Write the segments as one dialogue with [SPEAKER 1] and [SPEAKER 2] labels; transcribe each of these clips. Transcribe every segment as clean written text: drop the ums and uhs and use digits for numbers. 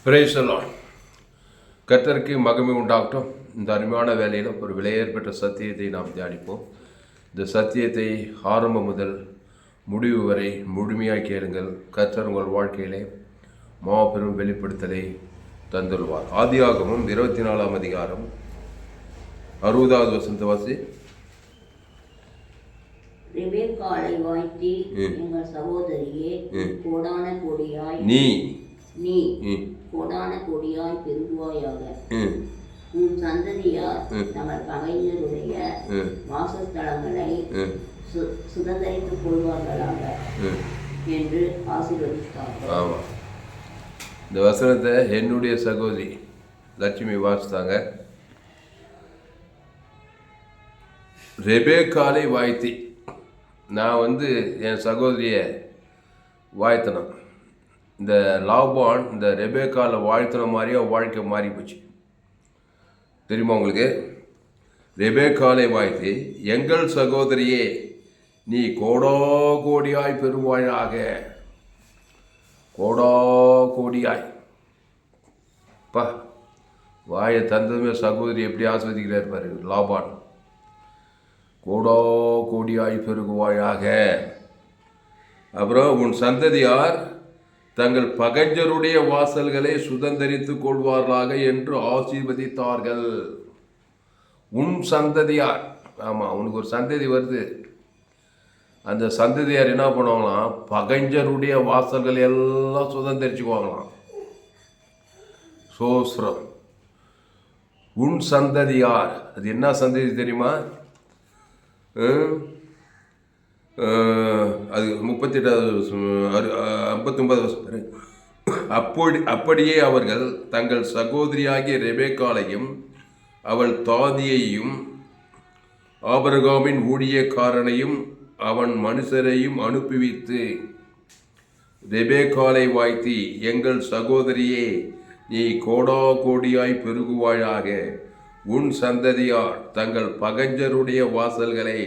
[SPEAKER 1] Praise the Lord. கர்த்தருக்கு மகிமை உண்டாகட்டும். இந்த அருமையான வேலையில் ஒரு விலையேற பெற்ற சத்தியத்தை நாம் தியானிப்போம். இந்த சத்தியத்தை ஆரம்பம் முதல் முடிவு வரை முழுமையாக கேளுங்கள். கர்த்தர் உங்கள் வாழ்க்கையிலே மாபெரும் வெளிப்படுத்தலை தந்துள்ளார். ஆதியாகமம் 24ஆம் அதிகாரம் 60வது வசனத்தை வாசி.
[SPEAKER 2] ரெபெக்காளை வாழ்த்தி, எங்கள் சகோதரியே, கோடான கோடியாய் நீ கோடான கோடியாய் பெருகுவாயாக. உன் சந்ததியார் தங்கள் பகைஞருடைய வாசஸ்தலங்களை சுதந்திரித்துக் கொள்வார்களாக என்று ஆசீர்வதித்தார்கள்.
[SPEAKER 1] ஆமாம், இந்த வசனத்தை என்னுடைய சகோதரி லட்சுமி வாசித்தாங்க. ரெபெக்காளை வாழ்த்தி, நான் என் சகோதரியை வாழ்த்தினேன். இந்த லாபான் இந்த ரெபெக்காளை வாழ்த்தின மாதிரியே வாழ்க்கை மாறி போச்சு. தெரியுமா உங்களுக்கு? ரெபெக்காளை வாழ்த்தி, எங்கள் சகோதரியே நீ கோடா கோடியாய் பெருவாயாக. கோடா கோடியாய் பா வாயை தந்ததுமே சகோதரி எப்படி ஆஸ்வதிக்கிறார் பாரு லாபான். கோடா கோடியாய் பெருகுவாயாக. அப்புறம் உன் சந்ததியார் தங்கள் பகைஞருடைய வாசல்களை சுதந்திரித்துக் கொள்வார்களாக என்று ஆசீர்வதித்தார்கள். உன் சந்ததியார், ஆமாம், உனக்கு ஒரு சந்ததி வருது. அந்த சந்ததியார் என்ன பண்ணுவாங்களாம்? பகைஞருடைய வாசல்கள் எல்லாம் சுதந்திரிச்சுக்குவாங்களாம். சோஸ்ரம். உன் சந்ததியார், அது என்ன சந்ததி தெரியுமா? அது 59 அப்படியே அவர்கள் தங்கள் சகோதரியாகிய ரெபெக்காளையும் அவள் தாதியையும் ஆபிரகாமின் ஊழியக்காரனையும் அவன் மனுஷரையும் அனுப்பிவித்து ரெபெக்காளை வாழ்த்தி, எங்கள் சகோதரியே நீ கோடா கோடியாய் பெருகுவாயாக. உன் சந்ததியார் தங்கள் பகைஞருடைய வாசல்களை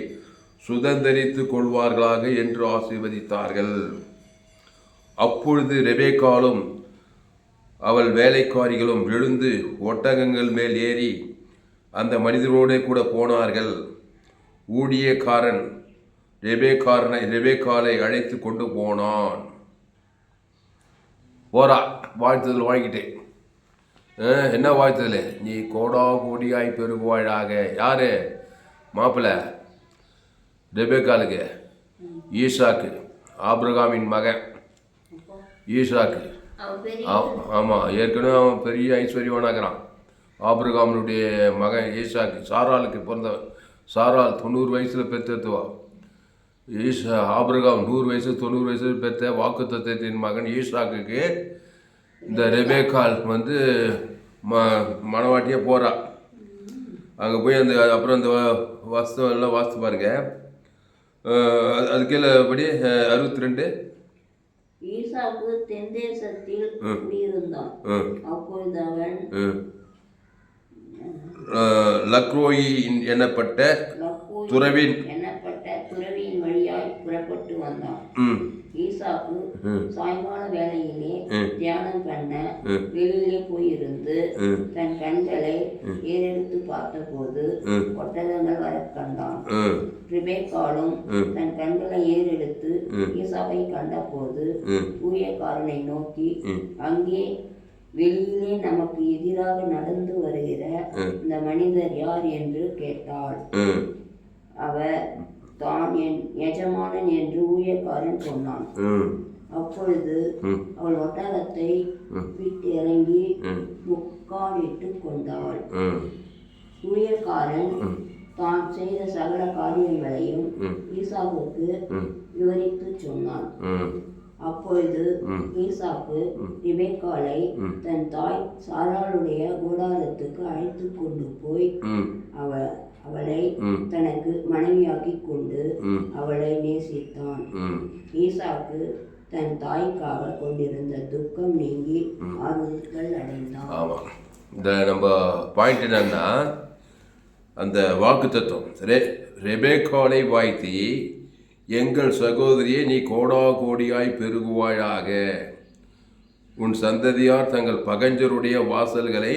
[SPEAKER 1] சுதந்திரித்துக் கொள்வார்களாக என்று ஆசீர்வதித்தார்கள். அப்பொழுது ரெபெக்காளும் அவள் வேலைக்காரிகளும் எழுந்து ஒட்டகங்கள் மேல் ஏறி அந்த மனிதரோடு கூட போனார்கள். ஊழியக்காரன் ரெபெக்காளை அழைத்து கொண்டு போனான். போரா வாழ்த்துதல் வாங்கிட்டேன். என்ன வாழ்த்துதல்? நீ கோடா கோடியாய் பெருகுவாயாக. யாரு மாப்பிள்ளை? ரெபெக்காளுக்கு ஈசாக்கு, ஆபிரகாமின் மகன் ஈசாக்கு. ஆமாம், ஏற்கனவே அவன் பெரிய ஐஸ்வர்யவனாகிறான். ஆபிரகாமினுடைய மகன் ஈசாக்கு சாராளுக்கு பிறந்தவன். சாரால் 90 வயசில் பெற்றெடுத்துவா. ஆபிரகாம் 100 வயசு 90 வயசில் பெற்ற வாக்குத்தத்தத்தின் மகன் ஈசாக்குக்கு இந்த ரெபெக்காள் மணவாட்டியாக போகிறா. அங்கே போய் அப்புறம் அந்த வாஸ்தவம் எல்லாம் வாஸ்து பாருங்க. அது கீழே படி 62.
[SPEAKER 2] ஈசாக்கு தென்தேசத்தில் குடியிருந்தான். அப்பொழுது அவன்
[SPEAKER 1] லக்ரோயி என்னப்பட்ட துறவின் வழியாய் புறப்பட்டு வந்தான். ஈசாக்கு சாயங்கால வேளையிலே தியானம் பண்ண வெளியிலே போயிருந்து தன் கண்களை ஏறெடுத்து பார்த்தபோது ஒட்டகங்கள் வர கண்டான். ரெபெக்காளும் தன் கண்களை ஏறெடுத்து ஈசாவை கண்டபோது ஊழியக்காரனை நோக்கி, அங்கே வெளியிலே நமக்கு எதிராக நடந்து வருகிற இந்த மனிதர் யார் என்று கேட்டாள். அவர் தான் என் எஜமானன் என்று ஊழியக்காரன் சொன்னான். அப்பொழுது அவள் ஒட்டகத்தை விட்டு இறங்கி முக்காடிட்டு கொண்டாள். ஊழியக்காரன் தான் செய்த சகல காரியங்களையும் ஈசாவுக்கு விவரித்து சொன்னான். அப்பொழுது ஈசாக்கு ரெபெக்காளை தன் தாய் சாராளுடைய கூடாரத்துக்கு அழைத்து கொண்டு போய் அவளை தனக்கு மனைவியாக்கி கொண்டு அவளை நேசித்தான். ஈசாக்கு தன் தாய்க்காக கொண்டிருந்த துக்கம் நீங்கி ஆறுதல் அடைந்தான். ஆமாம், இந்த நம்ம பாயிண்ட் என்னன்னா, அந்த வாக்கு தத்துவம் ரெபெக்காளை வாழ்த்தி, எங்கள் சகோதரியே நீ கோடா கோடியாய் பெருகுவாயாக. உன் சந்ததியார் தங்கள் பகைஞருடைய வாசல்களை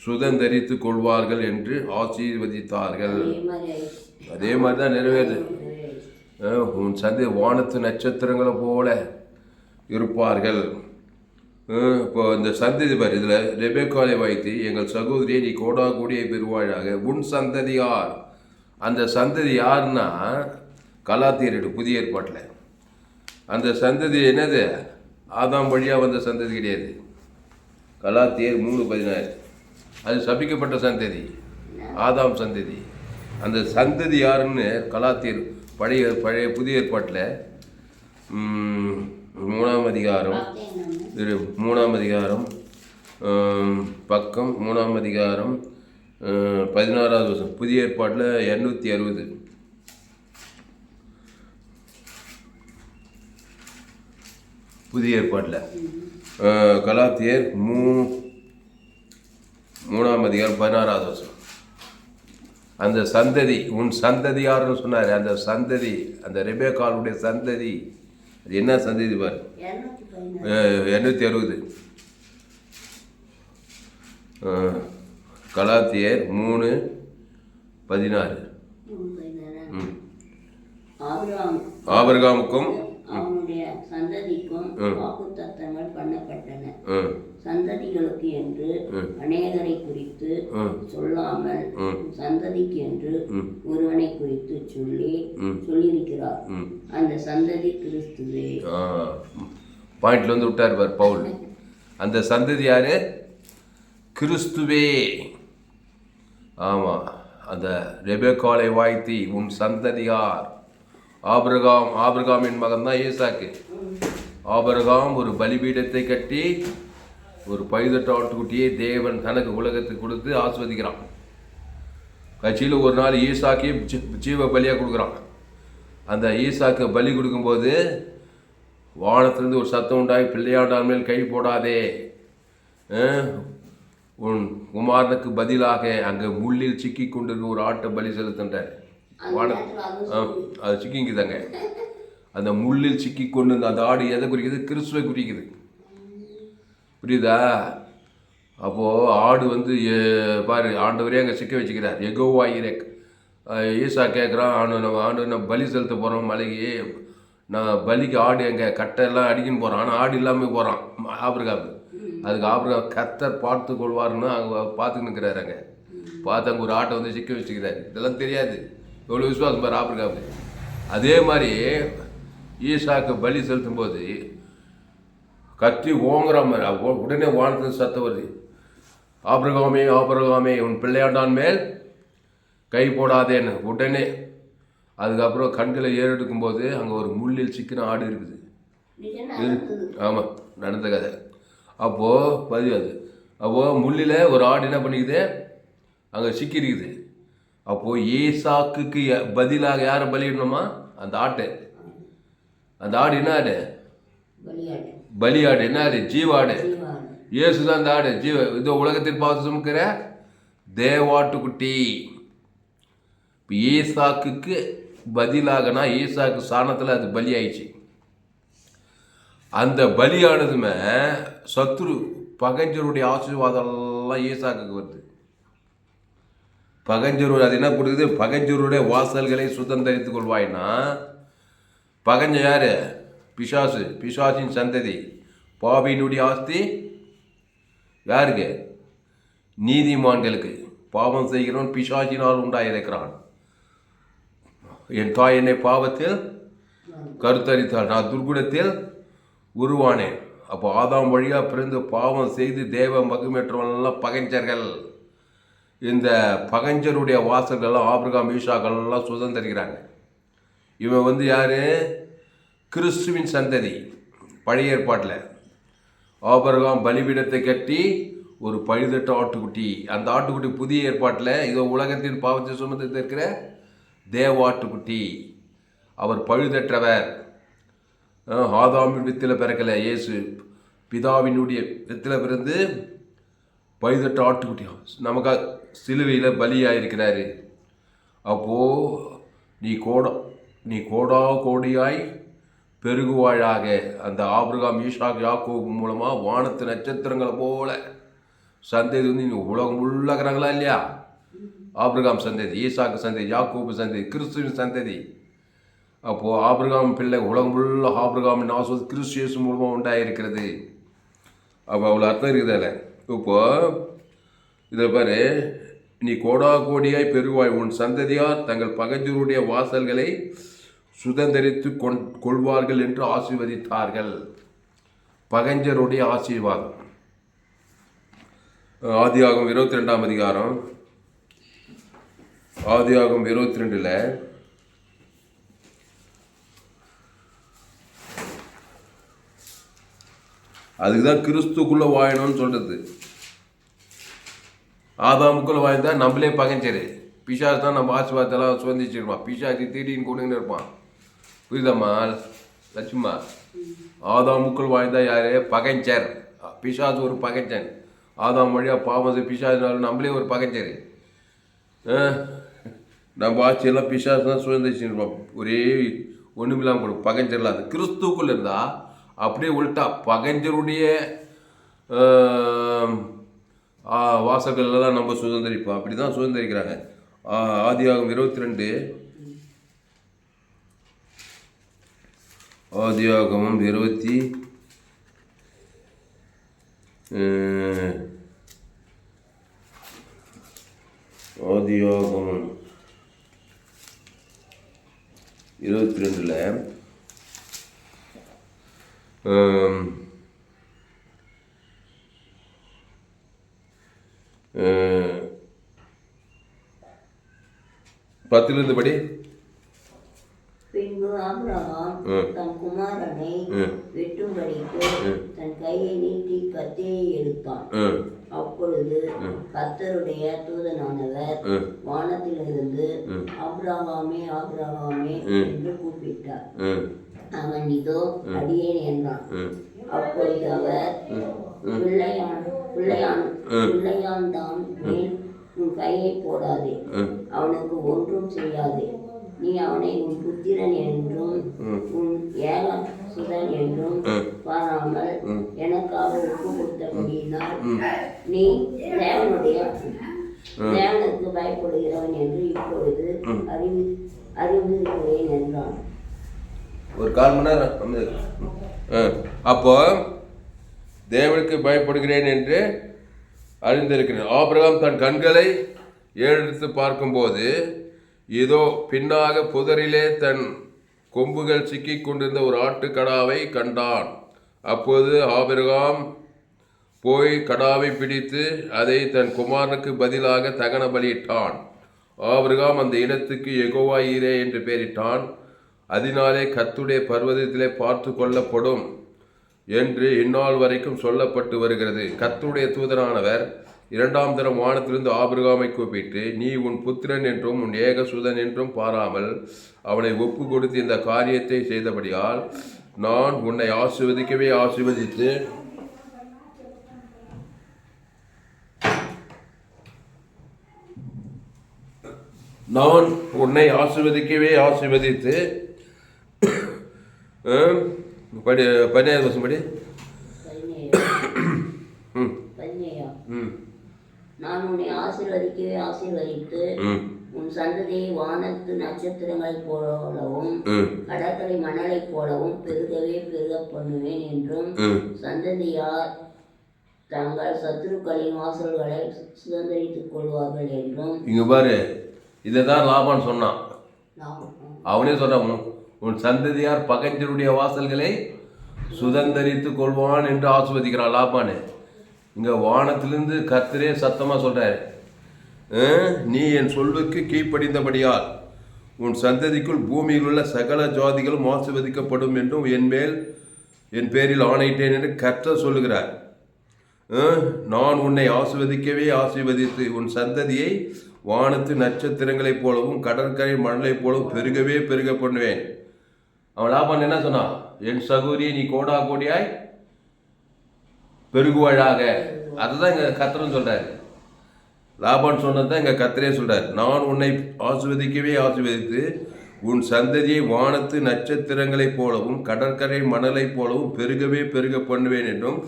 [SPEAKER 1] சுதந்தரித்துக் கொள்வார்கள் என்று ஆசீர்வதித்தார்கள். அதே மாதிரி தான் நிறைவேறு. உன் சந்தை வானத்து நட்சத்திரங்களை போல இருப்பார்கள். இப்போ இந்த சந்ததி பார், இதில் ரெபெக்காளை வைத்து எங்கள் சகோதரியை நீ கோடா கூடிய பெறுவாயாக. உன் சந்ததியார், அந்த சந்ததி யாருன்னா கலாத்தியர் புதிய ஏற்பாட்டில் அந்த சந்ததி என்னது? ஆதாம் வழியாக வந்த சந்ததி கிடையாது. கலாத்தியர் 3:16 அது சபிக்கப்பட்ட சந்ததி, ஆதாம் சந்ததி. அந்த சந்ததி யாருன்னு கலாத்தியர் பழைய புதிய ஏற்பாட்டில் 3ஆம் அதிகாரம் பக்கம் 3ஆம் அதிகாரம் 16வது வருஷம் புதிய ஏற்பாட்டில் 260 புதிய ஏற்பாட்டில் கலாத்தியர் 3ஆம் அதிகாரம் 16வது வருஷம். அந்த சந்ததி, உன் சந்ததி யாருன்னு சொன்னார். அந்த சந்ததி, அந்த ரெபெக்காளுடைய சந்ததி, அது என்ன சந்ததி பாரு, 260 கலாத்தியர் 3:16 ஆபிரகாமுக்கும்
[SPEAKER 2] அவனுடைய சந்ததிக்கும் வாக்குத்தத்தங்கள் பண்ணப்பட்டன. சந்ததிகளுக்கு என்று அநேகரை குறித்து சொல்லாமல் சந்ததிக்கு என்று ஒருவனை குறித்து சொல்லியிருக்கிறார். அந்த சந்ததி கிறிஸ்துவே.
[SPEAKER 1] பாயிண்ட்ல வந்து விட்டார் பார் பவுல். அந்த சந்ததி யாரு? கிறிஸ்துவே. ஆமா, அந்த ரெபெக்காளை வாய்த்தி உன் சந்ததியார். ஆபிரகாமின் மகன் தான் ஈசாக்கு. ஆபிரகாம் ஒரு பலிபீடத்தை கட்டி ஒரு பழுதற்ற ஆட்டுக்குட்டியை தேவன் தனக்கு உலகத்துக்கு கொடுத்து ஆஸ்வதிக்கிறான். கட்சியில் ஒரு நாள் ஈசாக்கையும் ஜீவ பலியாக கொடுக்குறான். அந்த ஈசாக்கு பலி கொடுக்கும்போது வானத்திலிருந்து ஒரு சத்தம் உண்டாகி, பிள்ளையாண்டான் மேல் கை போடாதே, உன் குமாரனுக்கு பதிலாக அங்கே முள்ளில் சிக்கி கொண்டிருக்க ஒரு ஆட்டை பலி செலுத்துன்றார். அது சிக்கிங்குதாங்க. அந்த முள்ளில் சிக்கி கொண்டு அந்த ஆடு எதை குறிக்குது? கிறிஸ்துவை குறிக்குது. புரியுதா? அப்போது ஆடு வந்து பாரு, ஆண்டவரே அங்கே சிக்க வச்சுக்கிறார். எகோவாயிரேக் ஈசா கேட்குறான், ஆண்டு நான் பலி செலுத்த போகிறோம் மலைக்கு, நான் பலிக்கு ஆடு எங்கள் கட்டையெல்லாம் அடிக்கின்னு போகிறான். ஆனால் ஆடு இல்லாமல் போகிறான் ஆபிரகாம். அதுக்கு ஆபிரகாம் கர்த்தர் பார்த்து கொள்வார்னு அங்கே பார்த்துன்னு இருக்கிறாரு. அங்கே பார்த்து அங்கே ஒரு ஆட்டை வந்து சிக்க வச்சுக்கிறாரு. இதெல்லாம் தெரியாது. எவ்வளோ விசுவாசம் பாரு ஆபிரகாம். அதே மாதிரி ஈசாக்கு பலி செலுத்தும் போது கத்தி ஓங்குற மாதிரி உடனே வானத்தில் சத்தம் வருது, ஆபிரகாமே ஆபிரகாமே உன் பிள்ளையாண்டான் மேல் கை போடாதேன்னு. உடனே அதுக்கப்புறம் கண்களை ஏறெடுக்கும் போது அங்கே ஒரு முள்ளில் சிக்கின ஆடு இருக்குது. ஆமாம், நடந்த கதை. அப்போது பதிவாது. அப்போது முள்ளில் ஒரு ஆடு என்ன பண்ணிக்குது, அங்கே சிக்கிருக்குது. அப்போது ஈசாக்குக்கு பதிலாக யாரை பலியிடணுமா? அந்த ஆட்டை. அந்த ஆடு என்ன ஆடு? பலியாடு. என்ன ஆடு? ஜீவாடு. இயேசு தான் அந்த ஆடு. இதோ உலகத்தின் பாவத்தை சுமக்கிற தேவாட்டுக்குட்டி. இப்போ ஈசாக்குக்கு பதிலாகனா ஈசாக்கு சாணத்தில் அது பலி ஆயிடுச்சு. அந்த பலியானதுமே சத்துரு பகைஞருடைய ஆசீர்வாதம்லாம் ஈசாக்குக்கு வருது. பகைஞர் அது என்ன கொடுக்குது? பகைஞருடைய வாசல்களை சுதந்தரித்துக் கொள்வாய்னா, பகைஞ்ச யாரு? பிசாசு. பிசாசின் சந்ததி. பாவியினுடைய ஆஸ்தி யாருக்கு? நீதிமான்களுக்கு. பாவம் செய்கிறவன் பிசாசினால் உண்டாயிருக்கிறான். என் தாய் என்னை பாவத்தில் கருத்தரித்தாள், நான் துர்குணத்தில் உருவானேன். அப்போ ஆதாம் வழியாக பிறந்து பாவம் செய்து தேவ மகிமேற்றவெல்லாம் பகைஞர்கள். இந்த பகைஞருடைய வாசல்கள்லாம் ஆபிரகாம் ஈசாக்கெல்லாம் சுதந்திரிக்கிறாங்க. இவன் வந்து யார்? கிறிஸ்துவின் சந்ததி. பழைய ஏற்பாட்டில் ஆபிரகாம் பலிபீடத்தை கட்டி ஒரு பழுதற்ற ஆட்டுக்குட்டி. அந்த ஆட்டுக்குட்டி புதிய ஏற்பாட்டில் இதோ உலகத்தின் பாவத்தை சுமந்து இருக்கிற தேவாட்டுக்குட்டி. அவர் பழுதற்றவர். ஆதாமின் வித்தில் பிறக்கலை, இயேசு பிதாவினுடைய வித்தில் பிறந்து பழுதற்ற ஆட்டுக்குட்டி நமக்காக சிலுவையில் பலியாயிருக்கிறாரு. அப்போது நீ கோடா கோடியாய் பெருகுவாழாக. அந்த ஆபிரகாம், ஈசாக், யாக்கோபு மூலமாக வானத்து நட்சத்திரங்களை போல சந்ததி வந்து இங்கே உலகம் உள்ளகிறாங்களா இல்லையா? ஆபிரகாம் சந்ததி, ஈசாக்கு சந்ததி, யாக்கோபு சந்ததி, கிறிஸ்துவின் சந்ததி. அப்போது ஆபிரகாம் பிள்ளை உலகம் உள்ள ஆபிரகாமின் ஆசீர்வாதம் கிறிஸ்து இயேசு மூலமாக உண்டாயிருக்கிறது. அப்போ அவ்வளோ அர்த்தம் இருக்குது அதில். இப்போது இதை பாரு, நீ கோடா கோடியாய் பெருவாய், உன் சந்ததியார் தங்கள் பகைஞருடைய வாசல்களை சுதந்திரித்து கொள்வார்கள் என்று ஆசீர்வதித்தார்கள். பகைஞருடைய ஆசீர்வாதம். ஆதியாகமம் 22ஆம் அதிகாரம், ஆதியாகமம் 22ல் அதுக்கு தான் கிறிஸ்துக்குள்ளே வாழணும்னு சொல்கிறது. ஆதாமுக்குள்ளே வாழ்ந்தா நம்மளே பகைஞ்சரு. பிசாசு தான் நம்ம ஆசீர்வாதத்தெல்லாம் சுதந்திச்சிருப்பான். பிசாசு திடீர்னு கொடுங்கன்னு இருப்பான். புரியுதம்மா லட்சுமா? ஆதாமுக்குள் வாழ்ந்தா யார்? பகைஞ்சர். பிசாசு ஒரு பகைஞ்சன். ஆதாம் வழியாக பாவம் பிசாசுனாலும் நம்மளே ஒரு பகைஞ்சர். நம்ம ஆட்சியெல்லாம் பிசாசு தான் சுதந்திரிச்சிருப்போம். ஒரே ஒன்றுமில்லாமல் கொடுக்கும் பகைஞ்சர்லாம். அது கிறிஸ்துக்குள்ளே இருந்தால் அப்படியே உள்ட்டா பகைஞ்சருடைய வாசல்களெல்லாம் நம்ம சுதந்திரிப்போம். அப்படி தான் சுதந்திரிக்கிறாங்க. ஆதியாகமம் 22, ஆதியாகமம் 20 ஆதியாகமம் 22ல் பத்திலிருந்து படி.
[SPEAKER 2] பின்பு ஆபிரகாம் தன் குமாரனை வெட்டும்படிக்கு தன் கையை நீட்டி கத்தியை எடுத்தான். அப்பொழுது கர்த்தருடைய தூதனானவர் வானத்திலிருந்து ஆபிரகாமே ஆபிரகாமே என்று கூப்பிட்டார். அவன் இதோ அடியேன் என்றான். அப்பொழுது அவர் பிள்ளையான் தான் மேல் உன் கையை போடாதே, அவனுக்கு ஒன்றும் செய்யாதே. நீ அவனை உன் புத்திரன் என்றும் உன் ஏக சுதன் என்றும் பாராமல் எனக்காக ஒப்பு கொடுத்தபடியினால் நீ தேவனுக்கு பயப்படுகிறவன் என்று இப்பொழுது அறிந்திருக்கிறேன் என்றான்.
[SPEAKER 1] ஒரு 1/4 மணி நேரம். அப்போ தேவனுக்கு பயப்படுகிறேன் என்று அறிந்திருக்கிறேன். ஆபிரகாம் தன் கண்களை ஏறெடுத்து பார்க்கும்போது இதோ பின்னாக புதரிலே தன் கொம்புகள் சிக்கிக் கொண்டிருந்த ஒரு ஆட்டுக்கடாவை கண்டான். அப்போது ஆபிரகாம் போய் கடாவை பிடித்து அதை தன் குமாரனுக்கு பதிலாக தகன பலியிட்டான். ஆபிரகாம் அந்த இடத்துக்கு யெகோவா ஈரே என்று பெயரிட்டான். அதனாலே கர்த்தருடைய பர்வதத்திலே பார்த்து கொள்ளப்படும் என்று இந்நாள் வரைக்கும் சொல்லப்பட்டு வருகிறது. கர்த்தருடைய தூதனானவர் 2ஆம் தரம் வானத்திலிருந்து ஆபிரகாமை கூப்பிட்டு, நீ உன் புத்திரன் என்றும் உன் ஏகசுதன் என்றும் பாராமல் அவனை ஒப்பு கொடுத்து இந்த காரியத்தை செய்தபடியால் நான் உன்னை ஆசீர்வதிக்கவே ஆசீர்வதித்து படி 17 வருஷம் படி.
[SPEAKER 2] நான் உன்னை ஆசீர்வதிக்கவே ஆசீர்வதித்து உன் சந்ததியை வானத்து நட்சத்திரங்களைப் போலவும் கடற்கரை மணலைப் போலவும் பெருகவே பெருக பண்ணுவேன் என்றும் சந்ததியார் தங்கள் சத்துருக்களின் வாசல்களை சுதந்திரித்துக் கொள்வார்கள் என்றும்.
[SPEAKER 1] இங்க பாரு, இதை தான் லாபான் சொன்னான். அவனே சொல்றான், உன் சந்ததியார் பகைஞருடைய வாசல்களை சுதந்திரித்துக் கொள்வான் என்று ஆசீர்வதிக்கிறான் லாபானு. இங்க வானத்திலிருந்து கர்த்தரே சத்தமா சொல்றாரு, நீ என் சொல்லுக்கு கீழ்ப்படிந்தபடியால் உன் சந்ததிக்குள் பூமியில் உள்ள சகல ஜாதிகளும் ஆசீர்வதிக்கப்படும் என்றும் என் பேரில் ஆணையிட்டேன் என்று கர்த்தர் சொல்லுகிறார். நான் உன்னை ஆசீர்வதிக்கவே ஆசீர்வதித்து உன் சந்ததியை வானத்து நட்சத்திரங்களைப் போலவும் கடற்கரை மணலைப் போலவும் பெருகவே பெருக பண்ணுவேன். அவன் லாபான் என்ன சொன்னான்? என் சகோதரியை நீ கோடா கோடியாய் பெருகுவாழாக. அதுதான் இங்கே கர்த்தரும் சொல்கிறாரு. லாபான் சொன்னது தான் இங்கே கர்த்தரே சொல்கிறார். நான் உன்னை ஆசீர்வதிக்கவே ஆசீர்வதித்து உன் சந்ததியை வானத்து நட்சத்திரங்களைப் போலவும் கடற்கரை மணலைப் போலவும் பெருகவே பெருக பண்ணுவேன் என்றும்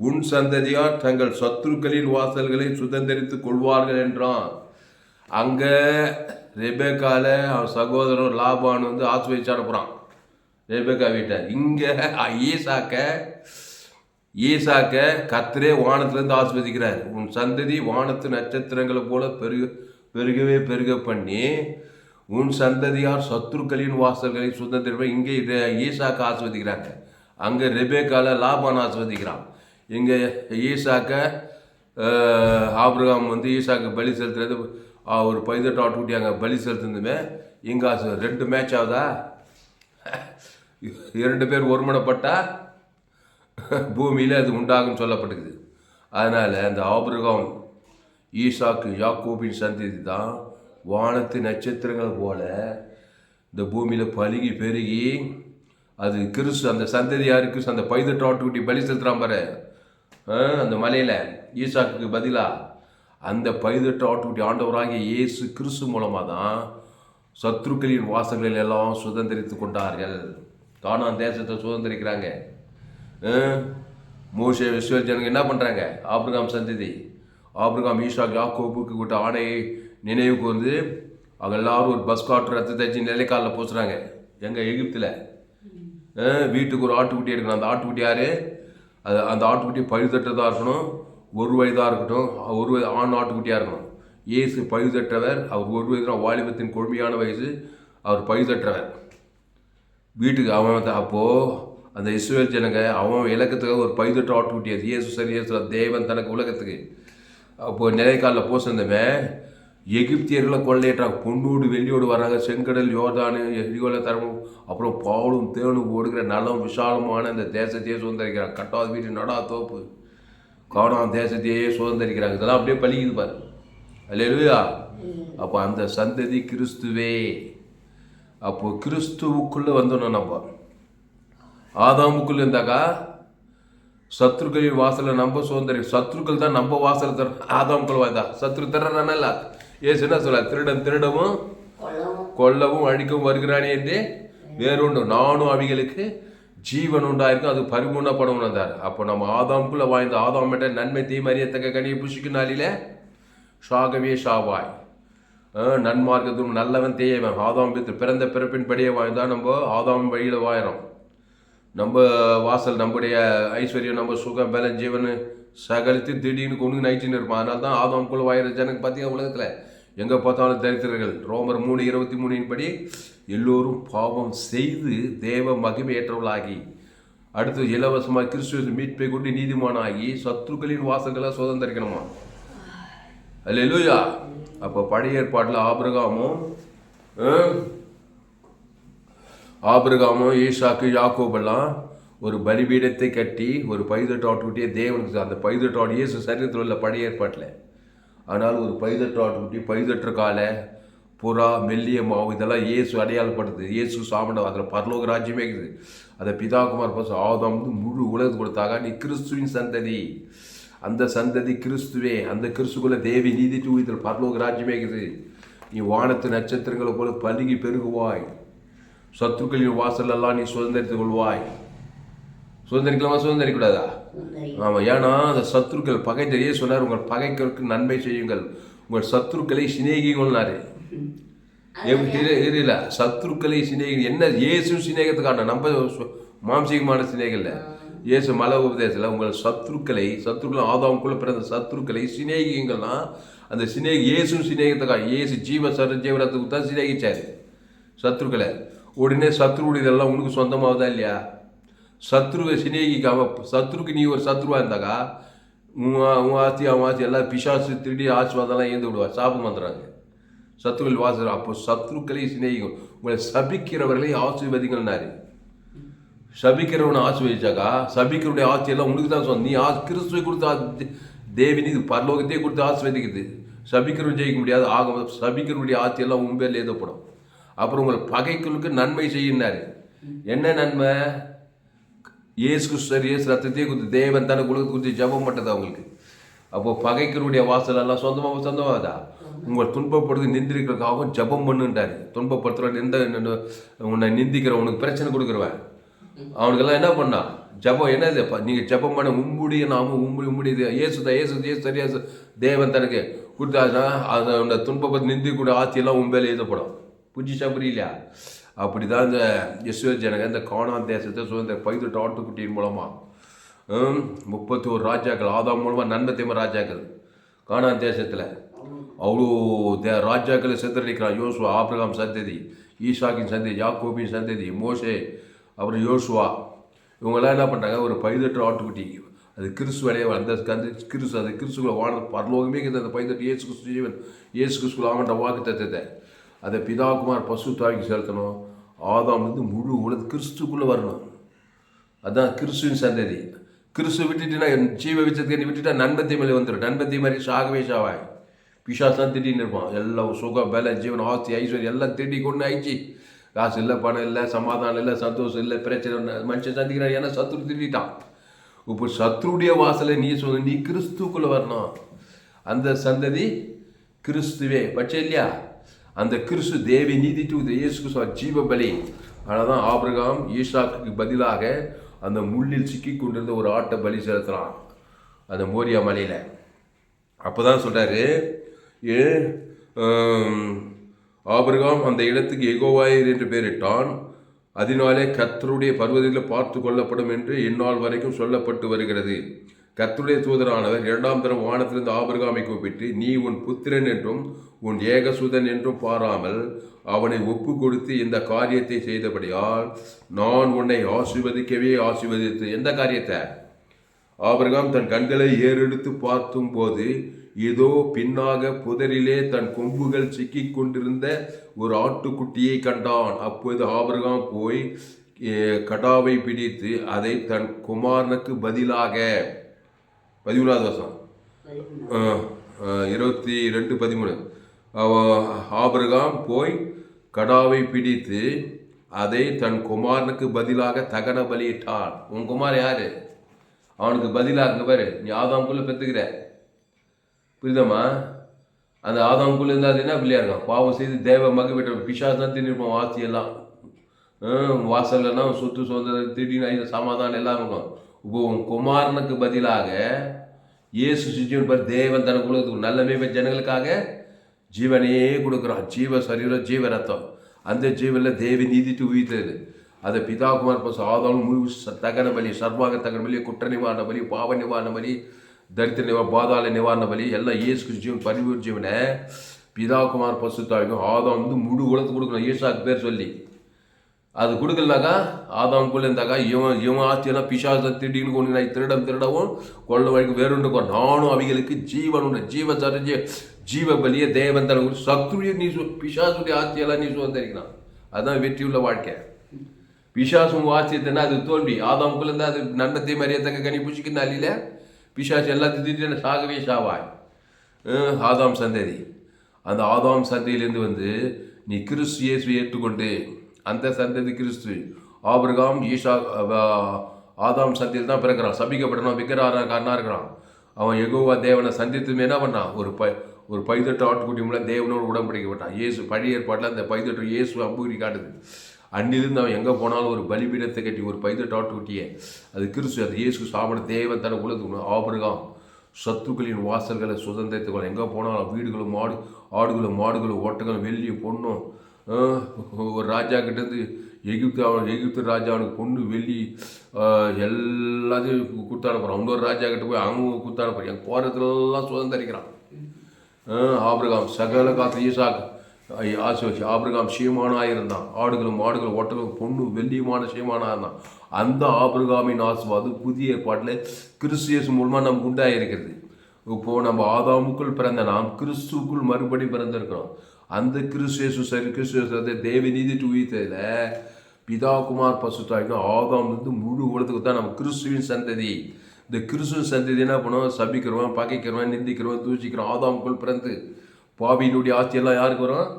[SPEAKER 1] உன் சந்ததியார் தங்கள் சத்துருக்களின் வாசல்களை சுதந்திரித்துக் கொள்வார்கள் என்றான். அங்கே ரெபேக்கால அவன் சகோதரன் லாபான் வந்து ஆசிர்வதிச்சு அனுப்புகிறான் ரெபேக்கா வீட்டை. இங்கே ஈசாக்க கர்த்தரே வானத்திலேருந்து ஆசிர்வதிக்கிறார். உன் சந்ததி வானத்து நட்சத்திரங்களை போல பெருகவே பெருக பண்ணி உன் சந்ததியார் சத்துருக்களின் வாசல்களை சுதந்திரம். இங்கே ஈசாக்க ஆசிர்வதிக்கிறாங்க, அங்கே ரெபேக்கால லாபான் ஆசிர்வதிக்கிறான். இங்கே ஈசாக்க ஆபிரகாம் வந்து ஈசாக்கு பலி செலுத்துறது ஒரு 18 ஆட்டுக்குட்டி அங்கே பலி செலுத்துனதுமே இங்கே 2 மேட்ச் ஆகுதா? 2 பேர் ஒருமனப்பட்டா பூமியில் அது உண்டாகும் சொல்லப்பட்டுக்குது. அதனால் அந்த ஆபிரகாம் ஈசாக்கு யாக்கோபின் சந்ததி தான் வானத்து நட்சத்திரங்கள் போல இந்த பூமியில் பலுகி பெருகி அது கிறிஸ்து. அந்த சந்ததி யாருக்கு? அந்த 18 ஆட்டுக்குட்டி பலி செலுத்துகிறான் பாரு அந்த மலையில் ஈசாக்கு பதிலாக. அந்த 18 ஆட்டுக்குட்டி ஆண்டவராகிய இயேசு கிறிஸ்து மூலமாக தான் சத்துருக்களின் வாசல்கள் எல்லாம் சுதந்திரித்து கொண்டார்கள். கானான் தேசத்தை சுதந்திரிக்கிறாங்க. மோசே இஸ்ரவேல் ஜனங்க என்ன பண்ணுறாங்க? ஆபிரகாம் சந்ததி ஆபிரகாம் ஈசாக் யாக்கோபுக்கு கூட்ட ஆணையை நினைவுக்கு வந்து அவங்க எல்லாரும் ஒரு பஸ் காட்டு ரத்து தச்சு நிலைக்காலில் பூசுகிறாங்க. எங்கள் எகிப்தில் வீட்டுக்கு ஒரு ஆட்டுக்குட்டி இருக்கணும். அந்த ஆட்டுக்குட்டி யார்? அந்த ஆட்டுக்குட்டி பழுதற்றதாக இருக்கணும், 1 வயதாக இருக்கட்டும், ஆண் ஆட்டுக்குட்டியாக இருக்கணும். இயேசு பழுதற்றவர். அவர் 1 வயது வாலிபத்தின் கொழுமையான வயசு. அவர் பழுதற்றவர். வீட்டுக்கு அவன் அப்போது அந்த இஸ்ரவேல் ஜனங்க அவன் இலக்கத்துக்காக ஒரு 18 ஆட்டுக்குட்டி. அது இயேசு சரி இயேசு தேவன் தனக்கு உலகத்துக்கு அப்போது நிலைக்காலில் போசந்தமே எகிப்தியர்களை கொள்ளையிட்டாங்க. பொண்ணோடு வெள்ளியோடு வராங்க. செங்கடல் யோர்தானு எரிகோல தரமும் அப்புறம் பாலும் தேனும் ஓடுகிற நலம் விசாலமான அந்த தேசத்தையே சுதந்திரிக்கிறாங்க. கட்டாத வீட்டு நடா தோப்பு காணாம் தேசத்தையே சுதந்திரிக்கிறாங்க. இதெல்லாம் அப்படியே பலிக்குது பாரு. அல்லேலூயா. அப்போ அந்த சந்ததி கிறிஸ்துவே. அப்போது கிறிஸ்துவுக்குள்ளே வந்தோம். நம்ம ஆதாமுக்குள்ளே இருந்தாக்கா சத்ருக்களின் வாசலை நம்ம சுதந்திரி. சத்ருக்கள் தான் நம்ம வாசலை தர. ஆதாமுக்குள்ள வாய்தா சத்ரு தர்றானல்ல. ஏசு என்ன சொல்ல? திருடன் திருடவும் கொல்லவும் அழிக்கவும் வருகிறானே என்று வேறொன்று நானும் அவைகளுக்கு ஜீவன் உண்டாயிருக்கும், அது பரிபூர்ணப்படவும் வந்தார். அப்போ நம்ம ஆதாமுக்குள்ளே வாய்ந்த ஆதாமிட்ட நன்மை தீமறியத்தக்க கனியை புஷிக்கும் நாளில் ஷாகவே ஷாவாய் நன்மார்க்கத்தும் நல்லவன் தேயவன் ஆதாம் பிறந்த பிறப்பின் படியே வாழ்ந்தால் நம்ம ஆதாம் வழியில் வாயிறோம். நம்ம வாசல் நம்முடைய ஐஸ்வர்யம் நம்ம சுகம் பலம் ஜீவன் சகலித்து திடீர்னு கொண்டு நைட்டுன்னு இருப்போம். அதனால தான் ஆதாமுக்குள்ள வாயிற ஜனக்கு பார்த்தீங்கன்னா உலகத்தில் எங்கே பார்த்தாலும் தரித்திரர்கள். ரோமர் 3:23 படி எல்லோரும் பாவம் செய்து தேவ மகிமையற்றவர்களாகி அடுத்து இலவசமாக கிறிஸ்துவ மீட்பை கொண்டு நீதிமானாகி சத்துருக்களின் வாசல்களை சுதந்திரிக்கணுமா. அல்லேலூயா. அப்போ பழைய ஏற்பாட்டில் ஆபிரகாமும் ஈசாக்கு யாக்கோபெல்லாம் ஒரு பலிபீடத்தை கட்டி ஒரு 18 ஆட்டுக்குட்டியை தேவனுக்கு. அந்த 18 ஆட்டு இயேசு சரீரத்தில் உள்ள பழைய ஏற்பாட்டில். ஆனால் ஒரு 18 ஆட்டுக்குட்டி 18 கால புறா மெல்லிய மாவு இதெல்லாம் இயேசு அடையாளப்படுது. இயேசு சாமண்டம் அதில் பரலோக ராஜ்யமே இருக்குது. அதை பிதாகுமார் பசு ஆதாம் வந்து முழு உலகத்துக்கு கொடுத்தாக. நீ கிறிஸ்துவின் சந்ததி. அந்த சந்ததி கிறிஸ்துவே. அந்த கிறிஸ்துக்குள்ள தேவி நீதி தூயத்தில் பரலோக ராஜ்யமே இருக்குது. நீ வானத்து நட்சத்திரங்களை போல பலுகி பெருகுவாய். சத்துருக்களின் வாசலெல்லாம் நீ சுதந்திரித்துக் கொள்வாய். சுதந்திரிக்கலாமா? சுதந்திரிக்கூடாதா? ஆமாம். ஏன்னா அந்த சத்துருக்கள் பகைத்தறியே சொன்னார், உங்கள் பகைக்களுக்கு நன்மை செய்யுங்கள், உங்கள் சத்துருக்களை சிநேகிங்கள்னாரு. இல்லை சத்துருக்களை சிநேகி என்ன? இயேசு சிநேகத்துக்கான நம்ம மாம்சீகமான சிநேகம் இல்லை. இயேசு மலை உபதேசத்தில் உங்கள் சத்துருக்களை ஆதாமுக்குள்ள பிறந்த சத்துருக்களை சிநேகிங்கள்னா அந்த இயேசு சிநேகத்துக்காக இயேசு ஜீவனத்துக்கு தான் சிநேகிச்சார் சத்துருக்களை. உடனே சத்ருவுடைய இதெல்லாம் உனக்கு சொந்தமாகதா இல்லையா? சத்ருவை சிநேகிக்காம சத்ருக்கு நீ ஒரு சத்ருவா இருந்தாக்கா உன் ஆஸ்தி அவன் ஆஸ்தி எல்லாம் பிசாசு திருடி ஆசீர்வாதம்லாம் ஏந்து விடுவார். சாபம் வந்துடுறாங்க சத்ருவில் வாசல். அப்போ சத்ருக்களை சிநேகிக்கும், உங்களை சபிக்கிறவர்களை ஆசீர்வதிங்கள்னாரு. சபிக்கிறவனை ஆசீர்வதிச்சாக்கா சபிக்கிறவனுடைய ஆட்சியெல்லாம் உனக்கு தான் சொந்தம். நீ கிறிஸ்துவை கொடுத்து தேவி நீ பரலோகத்தையே கொடுத்து ஆசீர்வதிக்குது. சபிக்கிறவன் ஜெயிக்க முடியாது. ஆக சபிக்கிறவனுடைய ஆட்சியெல்லாம் உன் பேரில் எழுதப்படும். அப்புறம் உங்களை பகைகளுக்கு நன்மை செய்யினாரு. என்ன நன்மை? இயேசு ரத்தத்தையே கொடுத்து தேவன் தனக்கு உலகத்தை குறித்து ஜபம் பண்ணது அவங்களுக்கு. அப்போ பகைக்கருடைய வாசல் எல்லாம் சொந்தமாகதா. உங்கள் துன்பப்படுறது நிந்திருக்கிறதுக்காகவும் ஜபம் பண்ணுன்றாரு. துன்பப்படுத்துகிற உன்னை நிந்திக்கிறவனுக்கு பிரச்சனை கொடுக்குறவன் அவனுக்கெல்லாம் என்ன பண்ணா ஜபம் என்னது? நீங்கள் ஜபம் பண்ண உம்முடைய நாமும் உம்முடைய ஏசு சரியா தேவன் தனக்கு கொடுத்தாருன்னா அந்த துன்பப்பட்டு நிந்திக்கூடிய ஆட்சியெல்லாம் உண்மையில எழுதப்படும். புரிஞ்சிச்சா புரியலையா? அப்படி தான் இந்த இஸ்ரவேல் ஜனங்க இந்த கானான் தேசத்தை சுதந்திர 18 ஆட்டுக்குட்டியின் மூலமாக 31 ராஜாக்கள் ஆதாம் மூலமாக நன்மத்தியம ராஜாக்கள் கானான் தேசத்தில் அவ்வளோ ராஜாக்களை சித்தரிக்கிறான். யோசுவா, ஆபிரகாம் சந்ததி, ஈசாக்கின் சந்ததி, யாக்கோபின் சந்ததி, மோசே, அப்புறம் யோசுவா, இவங்கெல்லாம் என்ன பண்ணுறாங்க? ஒரு 18 ஆட்டுக்குட்டி, அது கிறிஸ்துவடைய அந்த கிறிஸ்து, அது கிறிஸ்துக்குள்ள வாழ பரலோகமே அந்த 18 இயேசு கிறிஸ்து ஜீவன், இயேசு கிறிஸ்துக்குள்ள ஆகண்ட வாக்கு தத்துவத்தை அதை பிதாகுமார் பசுத்தாவிக்கு செலுத்தணும். ஆதாம் முழு உலக கிறிஸ்துக்குள்ளே வரணும். அதுதான் கிறிஸ்துவின் சந்ததி. கிறிஸ்து விட்டுட்டுனா ஜீவ விச்சத்துக்கு நீ விட்டுட்டா நண்பத்தி மேலே வந்துடும். நண்பத்தி மாதிரி சாகவே சாவாய். பிசாசெலாம் திட்டின்னு இருப்பான். எல்லாம் சுகம், பல, ஜீவன், ஆஸ்தி, ஐஸ்வர்யம் எல்லாம் திட்டி கொண்டு ஆயிடுச்சு. காசு இல்லை, பணம் இல்லை, சமாதானம் இல்லை, சந்தோஷம் இல்லை, பிரச்சனை மனுஷன் சந்திக்கிறான். ஏன்னா சத்ரு திட்டான். இப்போ சத்ருடைய வாசலை நீ கிறிஸ்துக்குள்ளே வரணும். அந்த சந்ததி கிறிஸ்துவே பட்சே இல்லையா? அந்த கிறிஸ்து தேவி நீதி இயேசு கிறிஸ்துவ ஜீவ பலி. ஆனால் தான் ஆபிரகாம் ஈசாக்கு பதிலாக அந்த முள்ளில் சிக்கி கொண்டிருந்த ஒரு ஆட்டை பலி செலுத்துகிறான் அந்த மோரியா மலையில். அப்போ தான் சொல்கிறாரு, ஆபிரகாம் அந்த இடத்துக்கு யெகோவாயீர் என்று பெயரிட்டான். அதனாலே கர்த்தருடைய பர்வதத்தில் பார்த்து கொள்ளப்படும் என்று இந்நாள் வரைக்கும் சொல்லப்பட்டு வருகிறது. கர்த்தருடைய தூதரானவர் 2ஆம் தரம் வானத்திலிருந்து ஆபிரகாமை கூப்பிட்டு, நீ உன் புத்திரன் என்றும் உன் ஏகசுதன் என்றும் பாராமல் அவனை ஒப்பு கொடுத்து இந்த காரியத்தை செய்தபடியால் நான் உன்னை ஆசீர்வதிக்கவே ஆசீர்வதித்து. எந்த காரியத்தை? ஆபிரகாம் தன் கண்களை ஏறெடுத்து பார்த்தும் போது இதோ பின்னாக புதரிலே தன் கொம்புகள் சிக்கி கொண்டிருந்த ஒரு ஆட்டுக்குட்டியை கண்டான். அப்போது ஆபிரகாம் போய் கடாவை பிடித்து அதை தன் குமாரனுக்கு பதிலாக 17வது வருஷம் 22:13 ஆபிரகாம் போய் கடாவை பிடித்து அதை தன் குமாரனுக்கு பதிலாக தகன பலியிட்டான். உன் குமார் யாரு? அவனுக்கு பதிலாக பாரு, நீ ஆதாம்குள்ள பெற்றுக்கிற, புரியுதம்மா? அந்த ஆதாம்குள்ள இருந்தால் என்ன பிள்ளையா இருக்கான்? பாவம் செய்து தேவ மக விட்ட பிசாசம் தின்னிருப்பான். வாசியெல்லாம் வாசல்லாம் சொத்து சுதந்திரம் திடீர்னு சமாதானம் எல்லாம் இருக்கும். இப்போ உன் குமாரனுக்கு பதிலாக இயேசு சிஜிவன் பார், தேவன் தனக்குள்ள நல்லமே ஜனங்களுக்காக ஜீவனையே கொடுக்குறான். ஜீவ சரீரம், ஜீவ ரத்தம். அந்த ஜீவனில் தேவி நீதி உயிர்த்தது. அதை பிதாகுமார் பசு ஆதாலும் முழு தகன பலி, சர்வாக தகன பலி, குற்ற நிவாரண பலி, பாவ நிவாரண பலி, தரித்திர பாதாள நிவாரண பலி எல்லாம் இயேசு ஜீவன் பரிவு ஜீவனை பிதாகுமார் பசு தாய்க்கும் ஆதாம் முழு உலகத்துக்கு கொடுக்கணும். ஈசாக்கு பேர் சொல்லி அது கொடுக்கலனாக்கா ஆதாம்குள்ளே இருந்தாக்கா இவன் ஆட்சியெல்லாம் பிசாசை திடீர்னு கொண்டு நான் திருடவும் கொள்ள வழிக்கு வேறுண்டு நானும் அவைகளுக்கு ஜீவனுடைய ஜீவ சரிஞ்ச ஜீவ பலிய தேவன் தன சத்ருடைய நீ பிசாசுடைய ஆட்சியெல்லாம் நீ சுதந்திரிக்கலாம். அதுதான் வெற்றியுள்ள வாழ்க்கை. பிசாசும் ஆட்சியத்தைன்னா அது தோல்வி. ஆதாம்குள்ளே இருந்தால் அது நன்மத்தை மரியாதைக்க கனி புசிக்குன்னா இல்லையில பிசாசு எல்லாத்தையும் திடீர்னு சாகவே சாவாய். ஆதாம் சந்ததி. அந்த ஆதாம் சந்தையிலேருந்து நீ கிறிஸ்து இயேசுவை ஏற்றுக்கொண்டு அந்த சந்ததி கிறிஸ்து. ஆபிரகாம் ஆதாம் சந்தையில் தான் பிறக்கிறான். சபிக்கப்படணும், விக்கிரகாரனா இருக்கிறான். அவன் யெகோவா தேவனை சந்தித்துமே என்ன பண்ணான்? ஒரு 18 ஆட்டுக்குட்டி மூலம் தேவனோடு உடன்படிக்கப்பட்டான். இயேசு பழைய ஏற்பாட்டில் அந்த 18 இயேசு அம்புரி காட்டுது. அன்னிலிருந்து அவன் எங்கே போனாலும் ஒரு பலிபீடத்தை கட்டி ஒரு 18 ஆட்டுக்குட்டியே அது கிறிஸ்து, அது இயேசு சாப்பிட தேவன் தன உலகத்துக்கு. ஆபிரகாம் சத்துக்களின் வாசல்களை சுதந்திரத்துக்கள் எங்கே போனாலும் வீடுகளும் ஆடுகளும் மாடுகளும் ஓட்டங்களும் வெள்ளியும் பொண்ணும். ஒரு ராஜா கிட்டேருந்து எகிப்து ராஜா அவனுக்கு பொண்ணு வெள்ளி எல்லாத்தையும் கொடுத்தானப்புறம் இன்னொரு ராஜா கிட்ட போய் அவங்க கொடுத்தானப்புறம் எங்கள் போகிறதுலாம் சுதந்திரிக்கிறான். ஆபிரகாம் சகல காத்து ஈசாக்கு ஆசிர்வச்சு ஆபிரகாம் சீமானாக இருந்தான். ஆடுகளும் மாடுகளும் ஒட்டகளும் பொண்ணு வெள்ளியுமான சீமானாக இருந்தான். அந்த ஆபிரகாமின் ஆசீர்வாதம் புதிய ஏற்பாட்டில் கிறிஸ்து மூலமாக நமக்கு உண்டாயிருக்கிறது. இப்போது நம்ம ஆதாமுக்குள் பிறந்த நாம் கிறிஸ்துக்குள் மறுபடி பிறந்திருக்கிறோம். அந்த கிறிஸ்து சரி கிறிஸ்து தேவ நீதி உயிர்த்ததில் பிதாகுமார் பசுத்தாய்க்கும் ஆதாம் முழு உலகத்துக்கு தான் நம்ம கிறிஸ்துவின் சந்ததி. இந்த கிறிஸ்துவின் சந்ததி என்ன பண்ணுவோம்? சபிக்கிறவன், பகைக்கிறவன், நிந்திக்கிறவன், தூசிக்கிறவன் ஆதாமுக்குள் பிறந்து பாவியினுடைய ஆட்சியெல்லாம் யாருக்கு வரும்?